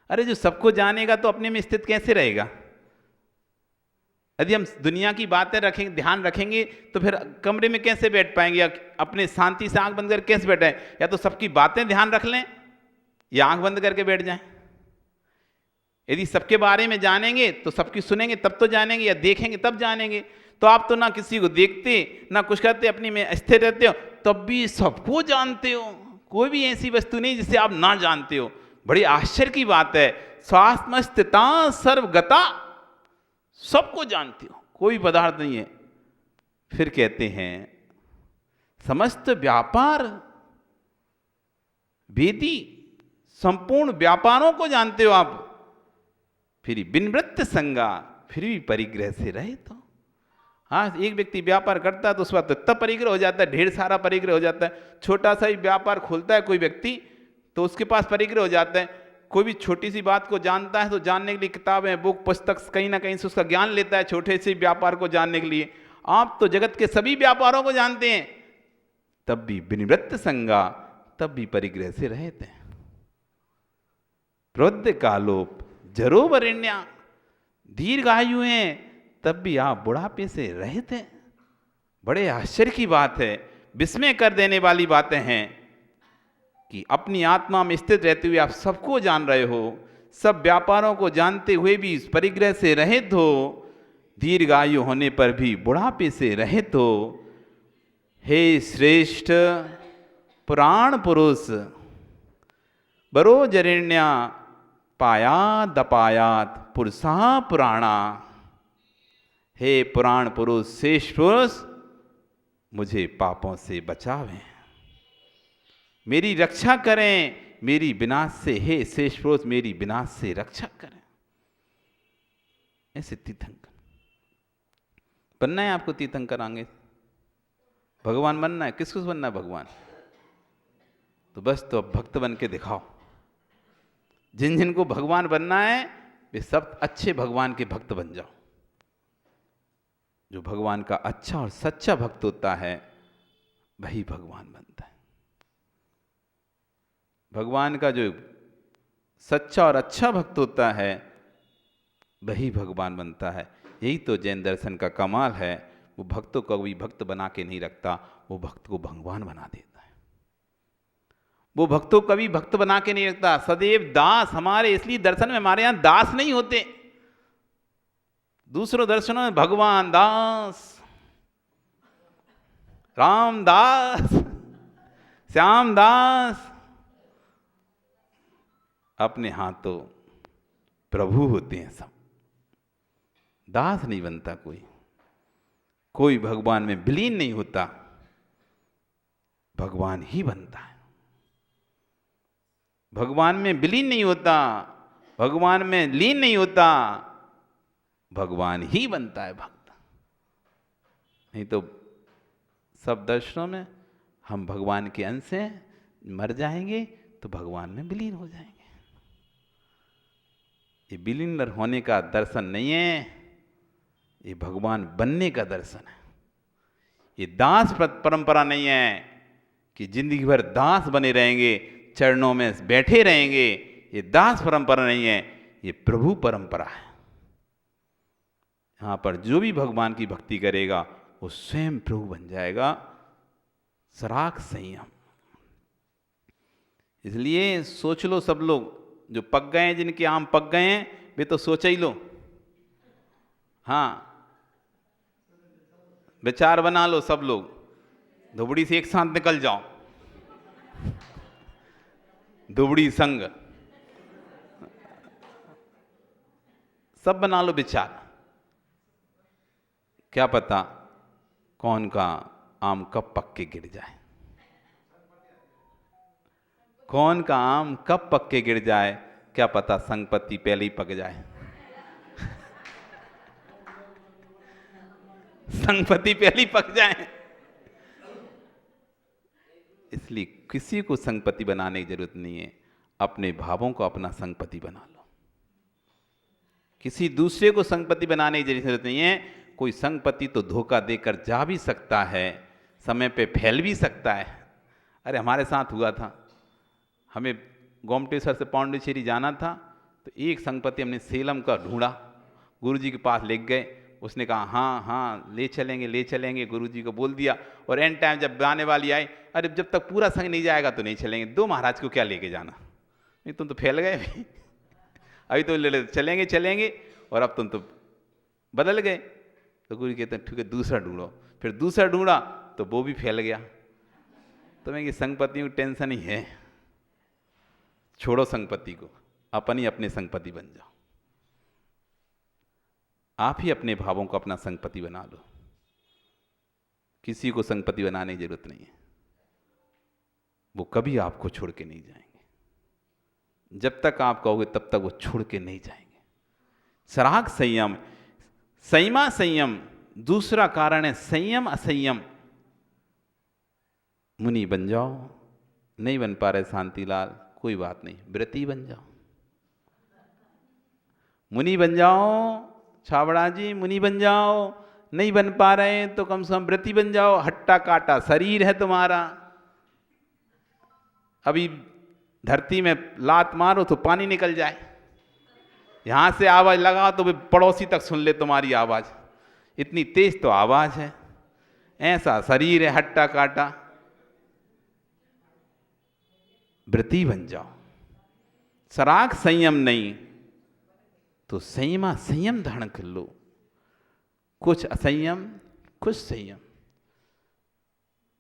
अरे जो सबको जानेगा तो अपने में स्थित कैसे रहेगा? यदि हम दुनिया की बातें रखेंगे, ध्यान रखेंगे, तो फिर कमरे में कैसे बैठ पाएंगे, या अपने शांति से आंख बंद करके कैसे बैठे? या तो सबकी बातें ध्यान रख लें या आंख बंद करके बैठ जाएं। यदि सबके बारे में जानेंगे तो सबकी सुनेंगे तब तो जानेंगे, या देखेंगे तब जानेंगे। तो आप तो ना किसी को देखते ना कुछ करते, अपनी में स्थिर रहते हो, तब भी सबको जानते हो। कोई भी ऐसी वस्तु नहीं जिसे आप ना जानते हो। बड़ी आश्चर्य की बात है। स्वात्मस्थिता सर्वगता, सबको जानते हो, कोई पदार्थ नहीं है। फिर कहते हैं समस्त व्यापार वेदी, संपूर्ण व्यापारों को जानते हो आप। फिर विनिवृत्त संगा, फिर भी परिग्रह से रहे तो। हाँ, एक व्यक्ति व्यापार करता है तो उस बात तो तब परिग्रह हो जाता है, ढेर सारा परिग्रह हो जाता है। छोटा सा ही व्यापार खोलता है कोई व्यक्ति तो उसके पास परिग्रह हो जाता है। कोई भी छोटी सी बात को जानता है तो जानने के लिए किताबें, बुक, पुस्तक कहीं ना कहीं से उसका ज्ञान लेता है छोटे से व्यापार को जानने के लिए। आप तो जगत के सभी व्यापारों को जानते हैं, तब भी विनिवृत्त संगा, तब भी परिग्रह से रहते हैं। प्रवृद्ध कालोप जरो वरेण्या, दीर्घायु हैं तब भी आप बुढ़ापे से रहित हैं। बड़े आश्चर्य की बात है, विस्मय कर देने वाली बातें हैं कि अपनी आत्मा में स्थित रहते हुए आप सबको जान रहे हो, सब व्यापारों को जानते हुए भी इस परिग्रह से रहित हो, दीर्घायु होने पर भी बुढ़ापे से रहित हो। हे श्रेष्ठ पुराण पुरुष, बरो जरेण्या पायात दपायात पुरुषा पुराणा। हे पुराण पुरुष, श्रेष्ठ पुरुष, मुझे पापों से बचावें, मेरी रक्षा करें, मेरी विनाश से। हे श्रेष्ठ पुरुष, मेरी विनाश से रक्षा करें। ऐसे तीर्थंकर बनना है आपको। तीर्थंकर आगे भगवान बनना है। किसको बनना है भगवान? तो बस तो अब भक्त बन के दिखाओ। जिन जिनको भगवान बनना है वे सब अच्छे भगवान के भक्त बन जाओ। जो भगवान का अच्छा और सच्चा भक्त होता है वही भगवान बनता है। भगवान का जो सच्चा और अच्छा भक्त होता है वही भगवान बनता है। यही तो जैन दर्शन का कमाल है। वो भक्तों को कभी भक्त बना के नहीं रखता, वो भक्त को भगवान बना देता है। वो भक्तों को कभी भक्त बना के नहीं रखता, सदैव दास। हमारे इसलिए दर्शन में हमारे यहां दास नहीं होते। दूसरों दर्शनों में भगवान दास, रामदास, श्यामदास, अपने हाथों प्रभु होते हैं सब। दास नहीं बनता कोई, कोई भगवान में विलीन नहीं होता, भगवान ही बनता है। भगवान में विलीन नहीं होता, भगवान में लीन नहीं होता, भगवान ही बनता है भक्त। नहीं तो सब दर्शनों में हम भगवान के अंश हैं, मर जाएंगे तो भगवान में विलीन हो जाएंगे। ये विलीन होने का दर्शन नहीं है, ये भगवान बनने का दर्शन है। ये दास परंपरा नहीं है कि जिंदगी भर दास बने रहेंगे, चरणों में बैठे रहेंगे। ये दास परंपरा नहीं है, ये प्रभु परंपरा है। यहां पर जो भी भगवान की भक्ति करेगा वो स्वयं प्रभु बन जाएगा। सराग संयम। इसलिए सोच लो सब लोग जो पक गए हैं, जिनके आम पक गए हैं, वे तो सोच ही लो। हाँ, विचार बना लो सब लोग, धुबड़ी से एक साथ निकल जाओ, धुबड़ी संग, सब बना लो विचार। क्या पता कौन का आम कब पक के गिर जाए, कौन का आम कब पक के गिर जाए, क्या पता संगपत्ति पहले ही पक जाए। संगपत्ति पहले ही पक जाए। इसलिए किसी को संगपत्ति बनाने की जरूरत नहीं है, अपने भावों को अपना संगपत्ति बना लो। किसी दूसरे को संगपत्ति बनाने की जरूरत नहीं है। कोई संगपत्ति तो धोखा देकर जा भी सकता है, समय पे फैल भी सकता है। अरे हमारे साथ हुआ था, हमें गोमटेश्वर से पांडिचेरी जाना था, तो एक संगपत्ति हमने सेलम का ढूंढा, गुरुजी के पास ले गए, उसने कहा हाँ हाँ ले चलेंगे, गुरुजी को बोल दिया। और एंड टाइम जब आने वाली आई, अरे जब तक पूरा संग नहीं जाएगा तो नहीं चलेंगे। दो महाराज को क्या लेके जाना, नहीं तुम तो फैल गए भी। अभी तो चलेंगे और अब तुम तो बदल गए। तो गुरु कहते हैं ठीक है दूसरा ढूंढो। फिर दूसरा ढूंढा तो वो भी फैल गया। तो मैं ये संगपत्तियों की टेंशन ही है, छोड़ो संगपत्ति को, अपन ही अपने संगपत्ति बन जाओ। आप ही अपने भावों को अपना संगपत्ति बना लो, किसी को संगपत्ति बनाने की जरूरत नहीं है। वो कभी आपको छोड़ के नहीं जाएंगे, जब तक आप कहोगे तब तक वो छोड़ के नहीं जाएंगे। सराग संयम, संयमा संयम, दूसरा कारण है संयम असंयम। मुनि बन जाओ, नहीं बन पा रहे शांतिलाल, कोई बात नहीं, व्रती बन जाओ। मुनि बन जाओ छाबड़ा जी, मुनि बन जाओ। नहीं बन पा रहे हैं तो कम से कम व्रती बन जाओ। हट्टा काटा शरीर है तुम्हारा, अभी धरती में लात मारो तो पानी निकल जाए, यहां से आवाज लगाओ तो पड़ोसी तक सुन ले तुम्हारी आवाज, इतनी तेज तो आवाज है। ऐसा शरीर है हट्टा काटा। व्रती बन जाओ। सराग संयम नहीं तो संयमा संयम धारण कर लो। कुछ असंयम कुछ संयम।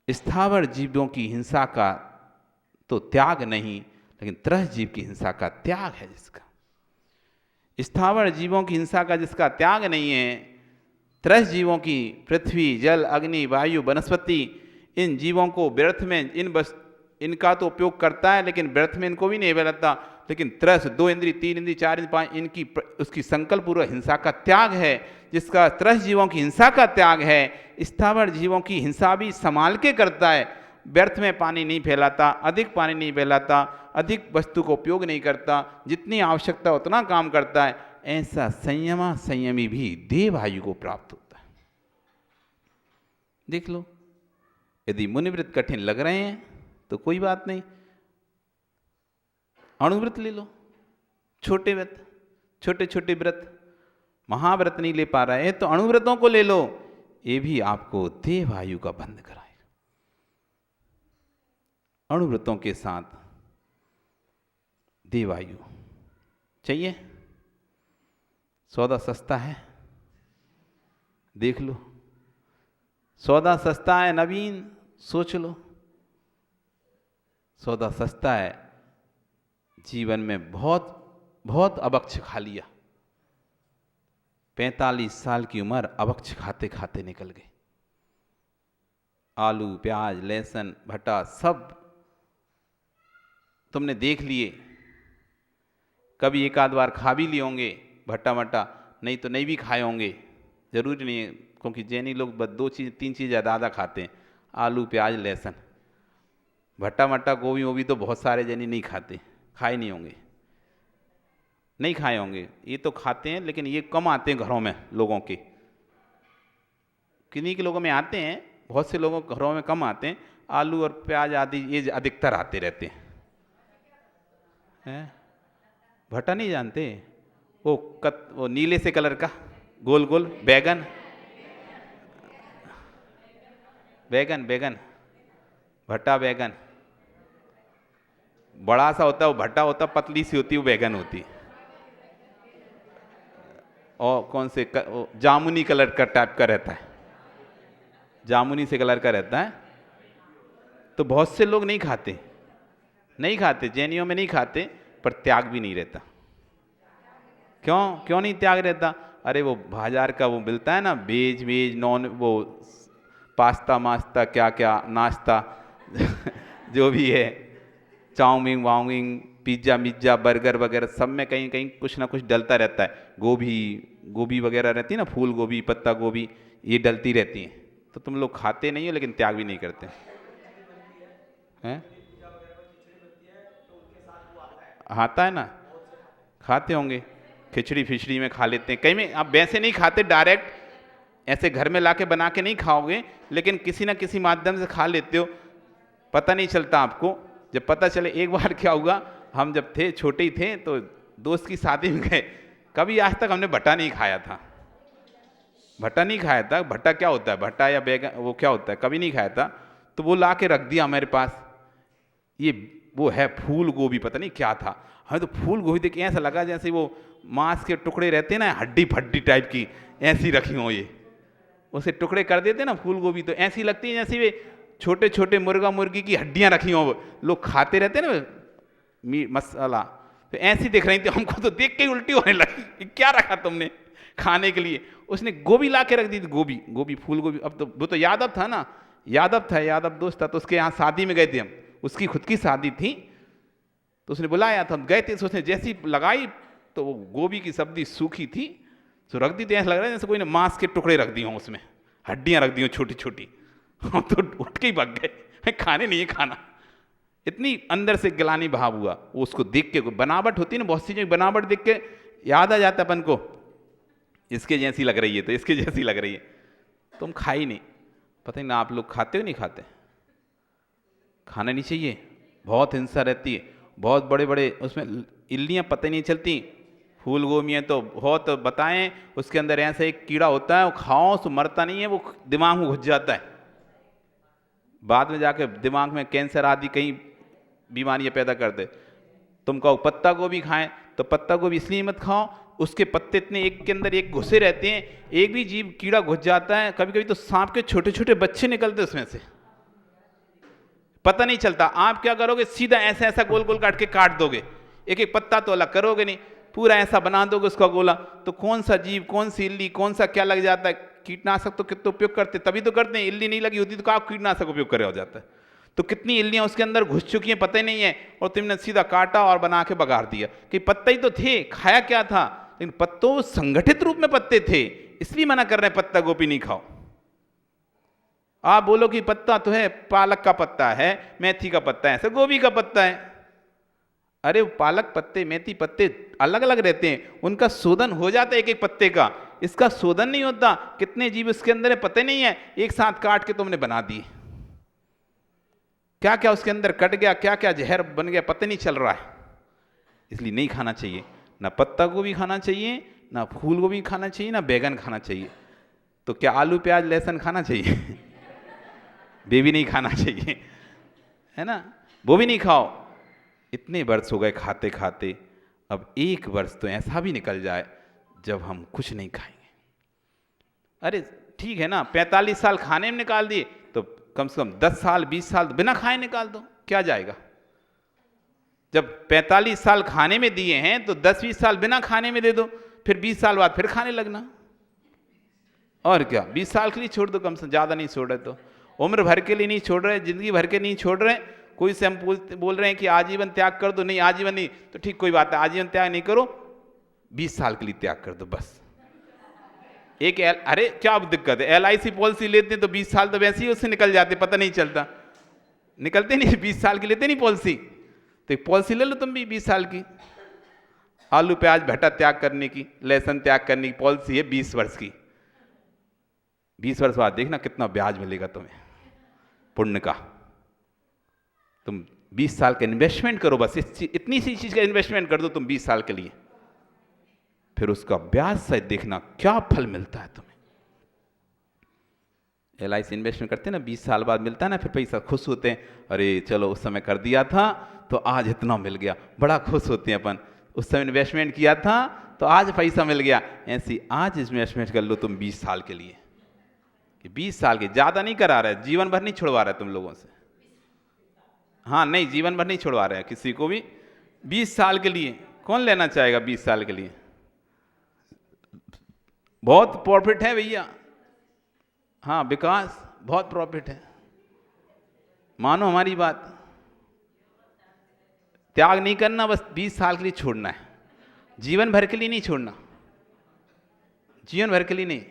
स्थावर जीवों की हिंसा का तो त्याग नहीं, लेकिन त्रस जीव की हिंसा का त्याग है जिसका। स्थावर जीवों की हिंसा का जिसका त्याग नहीं है, त्रस जीवों की पृथ्वी जल अग्नि वायु वनस्पति, इन जीवों को व्यर्थ में इनका तो उपयोग करता है, लेकिन व्यर्थ में इनको भी नहीं बदलता। लेकिन त्रस 2 इंद्री 3 इंद्री 4 इंद्री 5 इनकी उसकी संकल्प पूर्वक हिंसा का त्याग है, जिसका त्रस जीवों की हिंसा का त्याग है। स्थावर जीवों की हिंसा भी संभाल के करता है, व्यर्थ में पानी नहीं फैलाता, अधिक पानी नहीं फैलाता, अधिक वस्तु का उपयोग नहीं करता, जितनी आवश्यकता उतना काम करता है। ऐसा संयमा संयमी भी देवायु को प्राप्त होता है। देख लो, यदि मुनिव्रत कठिन लग रहे हैं तो कोई बात नहीं, अणुव्रत ले लो, छोटे व्रत, छोटे छोटे व्रत। महाव्रत नहीं ले पा रहे हैं तो अणुव्रतों को ले लो, ये भी आपको देवायु का बंध कराएगा। अणुव्रतों के साथ देवायु चाहिए। सौदा सस्ता है, देख लो, सौदा सस्ता है नवीन, सोच लो, सौदा सस्ता है। जीवन में बहुत बहुत अभक्ष खा लिया, 45 साल की उम्र अभक्ष खाते खाते निकल गई। आलू प्याज लहसुन भट्टा सब तुमने देख लिए, कभी एक आध बार खा भी लिए होंगे भट्टा मट्टा, नहीं तो नहीं भी खाए होंगे, जरूरी नहीं है, क्योंकि जैनी लोग बस 2 चीज़ 3 चीज़ ज़्यादा खाते हैं, आलू प्याज लहसुन। भट्टा मट्टा गोभी वोभी तो बहुत सारे जैनी नहीं खाते, खाए नहीं होंगे, नहीं खाए होंगे। ये तो खाते हैं, लेकिन ये कम आते हैं घरों में लोगों के, किन्हीं के लोगों में आते हैं, बहुत से लोगों के घरों में कम आते हैं। आलू और प्याज आदि ये अधिकतर आते रहते हैं। भट्टा नहीं जानते? वो नीले से कलर का गोल गोल बैगन, बैगन बैगन भट्टा बैगन बड़ा सा होता है, वो भट्टा होता, पतली सी होती है, वो बैगन होती। और कौन से जामुनी कलर का टाइप का रहता है, जामुनी से कलर का रहता है, तो बहुत से लोग नहीं खाते, नहीं खाते, जैनियों में नहीं खाते, पर त्याग भी नहीं रहता। क्यों नहीं त्याग रहता? अरे वो बाजार का वो मिलता है ना, वेज नॉन, वो पास्ता मास्ता क्या क्या नाश्ता जो भी है, चाउमीन वाउमीन, पिज्ज़ा मिज्जा, बर्गर वगैरह, सब में कहीं कहीं कुछ ना कुछ डलता रहता है। गोभी वगैरह रहती है ना, फूल गोभी, पत्ता गोभी, ये डलती रहती हैं। तो तुम लोग खाते नहीं हो लेकिन त्याग भी नहीं करते हैं। आता है ना, खाते होंगे, खिचड़ी फिचड़ी में खा लेते हैं, कहीं में आप वैसे नहीं खाते, डायरेक्ट ऐसे घर में लाके बना के नहीं खाओगे, लेकिन किसी ना किसी माध्यम से खा लेते हो, पता नहीं चलता आपको। जब पता चले, एक बार क्या हुआ, हम जब थे छोटे ही थे तो दोस्त की शादी में गए, कभी आज तक हमने भट्टा नहीं खाया था, भट्टा नहीं खाया था। भट्टा क्या होता है, भट्टा या बैगन, वो क्या होता है, कभी नहीं खाया था। तो वो ला के रख दिया मेरे पास, ये वो है फूल गोभी, पता नहीं क्या था। हमें तो फूल गोभी देख के ऐसा लगा जैसे वो मांस के टुकड़े रहते हैं ना, हड्डी फड्डी टाइप की, ऐसी रखी हो ये, उसे टुकड़े कर देते ना फूल गोभी, तो ऐसी लगती है जैसे वे छोटे छोटे मुर्गा मुर्गी की हड्डियां रखी हो, लोग खाते रहते हैं ना मसाला, तो ऐसी दिख रही थी हमको, तो देख के ही उल्टी होने लगी, क्या रखा तुमने खाने के लिए? उसने गोभी ला के रख दी थी, गोभी फूल गोभी। अब तो वो तो यादव था ना, यादव दोस्त था, तो उसके यहाँ शादी में गए थे हम, उसकी खुद की शादी थी, तो उसने बुलाया था, हम गए थे, तो उसने जैसी लगाई तो वो गोभी की सब्जी सूखी थी, तो रख दी थी, ऐसा लग रहा है जैसे कोई ने मांस के टुकड़े रख दिए हों, उसमें हड्डियां रख दी हों छोटी छोटी। हम तो उठ के ही भाग गए, खाने नहीं है खाना, इतनी अंदर से गिलानी भाव हुआ। वो उसको देख के, बनावट होती है ना, बहुत सी चीज़ बनावट देख के याद आ जाता अपन को, इसके जैसी लग रही है तो इसके जैसी लग रही है, तुम खा ही नहीं। पता नहीं ना आप लोग खाते हो नहीं खाते? खाना नहीं चाहिए, बहुत हिंसा रहती है, बहुत बड़े बड़े उसमें इल्लियाँ पता नहीं चलती। फूल गोभी तो बहुत बताएं, उसके अंदर ऐसा एक कीड़ा होता है, वो खाओ तो मरता नहीं है, वो दिमाग में घुस जाता है, बाद में जाके दिमाग में कैंसर आदि कई बीमारियां पैदा कर दे। तुम कहो पत्ता गोभी खाएं, तो पत्ता गोभी इसलिए मत खाओ, उसके पत्ते इतने एक के अंदर एक घुसे रहते हैं, एक भी जीव कीड़ा घुस जाता है, कभी कभी तो सांप के छोटे छोटे बच्चे निकलते उसमें से, पता नहीं चलता। आप क्या करोगे, सीधा ऐसा ऐसा गोल गोल काट के काट दोगे, एक एक पत्ता तो अलग करोगे नहीं, पूरा ऐसा बना दोगे उसका गोला, तो कौन सा जीव, कौन सी इल्ली, कौन सा क्या लग जाता है। कीटनाशक तो कितना उपयोग करते, तभी तो करते हैं, इल्ली नहीं लगी होती तो क्या कीटनाशक उपयोग करे हो जाता है। तो कितनी इल्लियां उसके अंदर घुस चुकी हैं पता ही नहीं है, और तुमने सीधा काटा और बना के बगाड़ दिया कि पत्ते ही तो थे, खाया क्या था, लेकिन पत्तों संगठित रूप में पत्ते थे, इसलिए मना कर रहे हैं पत्ता गोभी नहीं खाओ। आप बोलो कि पत्ता तो है, पालक का पत्ता है, मेथी का पत्ता है, ऐसे गोभी का पत्ता है। अरे पालक पत्ते मेथी पत्ते अलग अलग रहते हैं, उनका शोधन हो जाता है एक एक पत्ते का, इसका शोधन नहीं होता। कितने जीव इसके अंदर है पता नहीं है, एक साथ काट के तुमने बना दिए, क्या क्या उसके अंदर कट गया, क्या क्या जहर बन गया पता नहीं चल रहा है। इसलिए नहीं खाना चाहिए, ना पत्ता गोभी खाना चाहिए, ना फूल गोभी खाना चाहिए, ना बैगन खाना चाहिए। तो क्या आलू प्याज लहसुन खाना चाहिए? वे भी नहीं खाना चाहिए, है ना, वो भी नहीं खाओ। इतने वर्ष हो गए खाते खाते, अब एक वर्ष तो ऐसा भी निकल जाए जब हम कुछ नहीं खाएंगे। अरे ठीक है ना, 45 साल खाने में निकाल दिए, तो कम से कम 10 साल 20 साल बिना खाए निकाल दो, क्या जाएगा। जब 45 साल खाने में दिए हैं तो 10-20 साल बिना खाने में दे दो, फिर 20 साल बाद फिर खाने लगना, और क्या 20 साल के लिए छोड़ दो, कम से ज़्यादा नहीं छोड़ रहे तो, उम्र भर के लिए नहीं छोड़ रहे, जिंदगी भर के नहीं छोड़ रहे। कोई से हम बोल रहे हैं कि आजीवन त्याग कर दो, नहीं आजीवन नहीं, तो ठीक कोई बात है, आजीवन त्याग नहीं करो, 20 साल के लिए त्याग कर दो बस। एक अरे क्या दिक्कत है, LIC पॉलिसी लेते हैं तो 20 साल तो वैसे ही उससे निकल जाते, पता नहीं चलता, निकलते नहीं, 20 साल की लेते नहीं पॉलिसी, तो एक पॉलिसी ले लो तुम भी 20 साल की। आलू प्याज भट्टा त्याग करने की, लहसुन त्याग करने की पॉलिसी है 20 वर्ष की। 20 वर्ष बाद देखना कितना ब्याज मिलेगा तुम्हें पुण्य का। तुम 20 साल का इन्वेस्टमेंट करो, बस इतनी सी चीज का इन्वेस्टमेंट कर दो तुम 20 साल के लिए, फिर उसका ब्याज से देखना क्या फल मिलता है तुम्हें। LIC इन्वेस्टमेंट करते हैं ना, 20 साल बाद मिलता है ना, फिर पैसा खुश होते हैं, अरे चलो उस समय कर दिया था तो आज इतना मिल गया, बड़ा खुश होते हैं अपन। उस समय इन्वेस्टमेंट किया था तो आज पैसा मिल गया। ऐसी आज इन्वेस्टमेंट कर लो तुम 20 साल के लिए, कि 20 साल के, ज़्यादा नहीं करा रहे, जीवन भर नहीं छुड़वा रहे तुम लोगों से। हाँ नहीं, जीवन भर नहीं छुड़वा रहे किसी को भी, 20 साल के लिए। कौन लेना चाहेगा 20 साल के लिए? बहुत प्रॉफिट है भैया। हाँ विकास, बहुत प्रॉफिट है, मानो हमारी बात। त्याग नहीं करना, बस 20 साल के लिए छोड़ना है, जीवन भर के लिए नहीं छोड़ना, जीवन भर के लिए नहीं।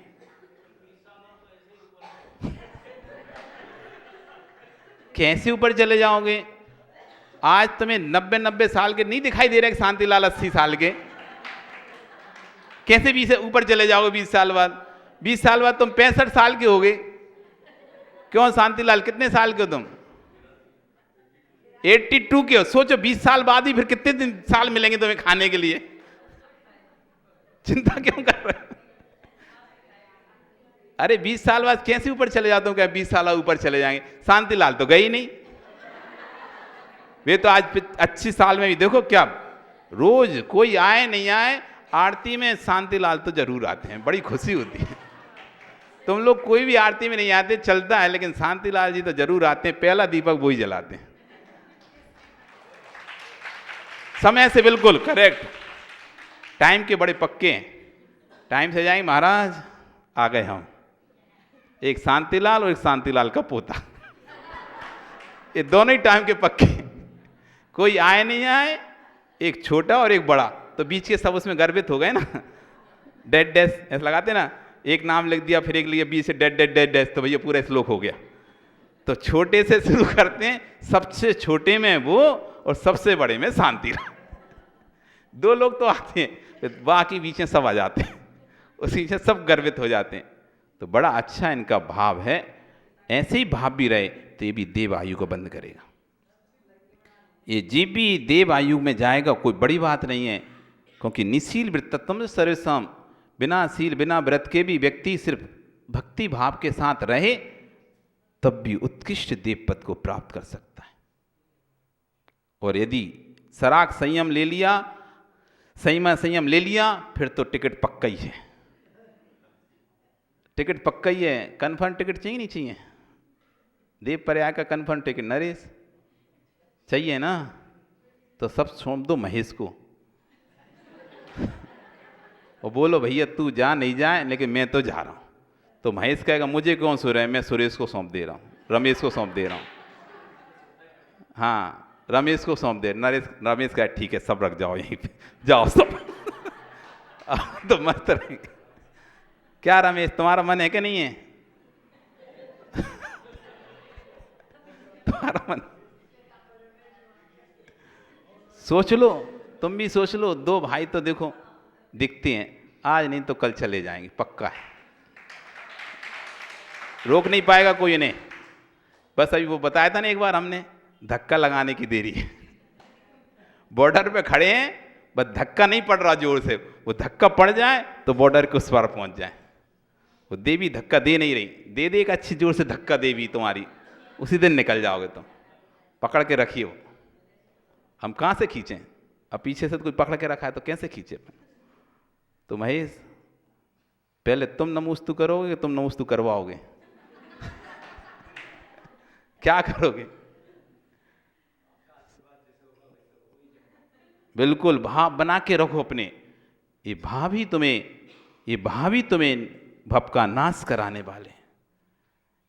कैसे ऊपर चले जाओगे? आज तुम्हें 90 साल के नहीं दिखाई दे रहे शांतिलाल 80 साल के, कैसे 20 ऊपर चले जाओगे 20 साल बाद? 20 साल बाद तुम 65 साल के होगे। क्यों शांतिलाल, कितने साल के हो तुम? 82 के हो। सोचो 20 साल बाद ही फिर कितने दिन साल मिलेंगे तुम्हें खाने के लिए? चिंता क्यों कर रहे हो? अरे 20 साल बाद कैसे ऊपर चले जाते हो? क्या 20 साल ऊपर चले जाएंगे? शांतिलाल तो गए ही नहीं, वे तो आज 80 साल में भी देखो क्या, रोज कोई आए नहीं आए आरती में शांतिलाल तो जरूर आते हैं, बड़ी खुशी होती है। तुम लोग कोई भी आरती में नहीं आते, चलता है, लेकिन शांतिलाल जी तो जरूर आते हैं, पहला दीपक वो ही जलाते हैं, समय से बिल्कुल करेक्ट, टाइम के बड़े पक्के हैं। टाइम से जाएंगे महाराज, आ गए हम, एक शांतिलाल और एक शांतिलाल का पोता, ये दोनों ही टाइम के पक्के। कोई आए नहीं आए, एक छोटा और एक बड़ा, तो बीच के सब उसमें गर्वित हो गए ना, डेड डैश ऐसा लगाते ना, एक नाम लिख दिया फिर एक लिया बीच से डेड डेड डेड डैश, तो भैया पूरा श्लोक हो गया। तो छोटे से शुरू करते हैं, सबसे छोटे में वो और सबसे बड़े में शांतिलाल, दो लोग तो आते हैं, बाकी बीच में सब आ जाते हैं, उसी से सब गर्वित हो जाते हैं। तो बड़ा अच्छा इनका भाव है, ऐसे ही भाव भी रहे तो ये भी देव आयु को बंद करेगा। ये जीव भी देव आयु में जाएगा, कोई बड़ी बात नहीं है, क्योंकि निशील वृत्तत्वम सर्वसम, बिना शील बिना व्रत के भी व्यक्ति सिर्फ भक्ति भाव के साथ रहे तब भी उत्कृष्ट देव पद को प्राप्त कर सकता है। और यदि सराग संयम ले लिया, संयम ले लिया, फिर तो टिकट पक्का ही है, टिकट पक्का ही है। कन्फर्म टिकट चाहिए नहीं चाहिए? देव पर्याय का कन्फर्म टिकट नरेश चाहिए ना? तो सब सौंप दो महेश को और बोलो भैया तू जा, नहीं जाए लेकिन मैं तो जा रहा हूं। तो महेश कहेगा मुझे कौन सो रहा है, मैं सुरेश को सौंप दे रहा हूं, रमेश को सौंप दे रहा हूं। हाँ रमेश को सौंप दे, नरेश, रमेश कहे ठीक है सब रख जाओ यहीं पे, जाओ सब तो मस्त रहेंगे। क्या रमेश तुम्हारा मन है कि नहीं है? तुम्हारा मन, सोच लो, तुम भी सोच लो। दो भाई तो देखो दिखते हैं, आज नहीं तो कल चले जाएंगे, पक्का है, रोक नहीं पाएगा कोई इन्हें। बस अभी वो बताया था ना एक बार हमने, धक्का लगाने की देरी है। बॉर्डर पे खड़े हैं, बस धक्का नहीं पड़ रहा जोर से, वो धक्का पड़ जाए तो बॉर्डर के उस पार पहुंच जाए। वो देवी धक्का दे नहीं रही, दे दे एक अच्छी जोर से धक्का देवी तुम्हारी, उसी दिन निकल जाओगे तुम। पकड़ के रखिए वो, हम कहाँ से खींचें? अब पीछे से तो कोई पकड़ के रखा है तो कैसे खींचे? तो महेश पहले तुम नमोस्तु करोगे कि तुम नमोस्तु करवाओगे? क्या करोगे? बिल्कुल भाव बना के रखो अपने, ये भाव ही तुम्हें भव का नाश कराने वाले।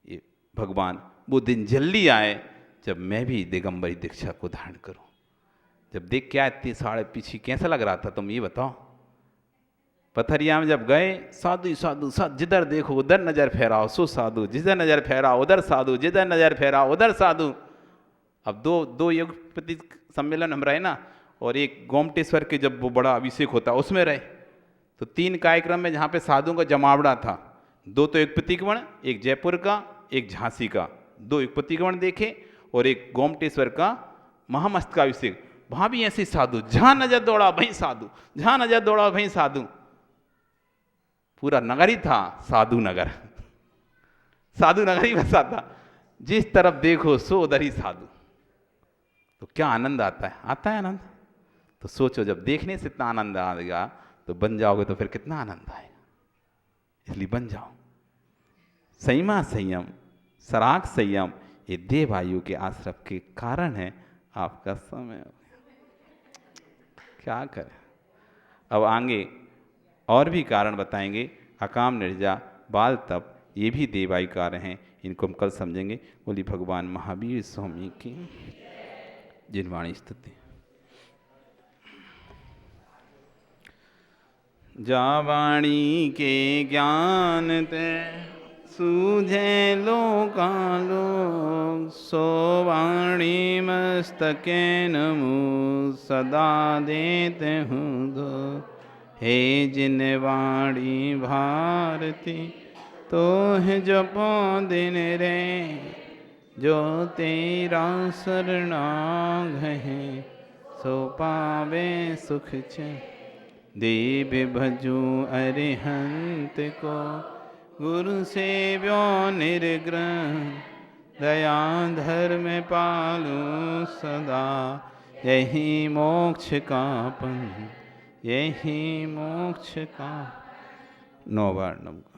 ये भगवान वो दिन जल्दी आए जब मैं भी दिगंबरी दीक्षा को धारण करूं। जब देख क्या इतनी साढ़े पीछे कैसा लग रहा था तुम ये बताओ? पथरिया में जब गए, साधु साधु साधु, जिधर देखो उधर नजर फेराओ सो साधु, जिधर नजर फेराओ उधर साधु, जिधर नजर फेराओ उधर साधु। अब दो युगपति सम्मेलन हम रहे ना, और एक गोमटेश्वर के जब वो बड़ा अभिषेक होता उसमें रहे, तो 3 कार्यक्रम में जहाँ पे साधुओं का जमावड़ा था, 2 तो युगपति गण, एक जयपुर का एक झांसी का, 2 युगपति गण देखे और एक गोमटेश्वर का महामस्तकाभिषेक। वहाँ भी ऐसे साधु, जहाँ नजर दौड़ा वहीं साधु, जहाँ नजर दौड़ा वहीं साधु, पूरा नगर ही था साधु नगर। साधु नगर ही बसा था, जिस तरफ देखो सो उधर ही साधु। तो क्या आनंद आता है, आता है आनंद। तो सोचो, जब देखने से इतना आनंद आएगा तो बन जाओगे तो फिर कितना आनंद आएगा। इसलिए बन जाओ। संयमा संयम, सराग संयम, ये देव आयु के आश्रम के कारण है। आपका समय हो गया, क्या करें। अब आगे और भी कारण बताएंगे। अकाम निर्जा, बाल तप, ये भी देवायु कारण हैं। इनको हम कल समझेंगे। बोली भगवान महावीर स्वामी की जिनवाणी स्तुति। जा वाणी के ज्ञान ते सूझे लोकालोक, सो वाणी मस्तके नमो सदा देते हूँ दो। हे जिन वाणी भारती, तो है जपो दिन रे, जो तेरा शरणागत है, सो पावे सुख चैन। देव भजो अरिहंत को, गुरु सेव्यो निर्ग्रह, दया धर्म पालो सदा, यही मोक्ष का पंथ, यही मोक्ष का। 9 बार नमः।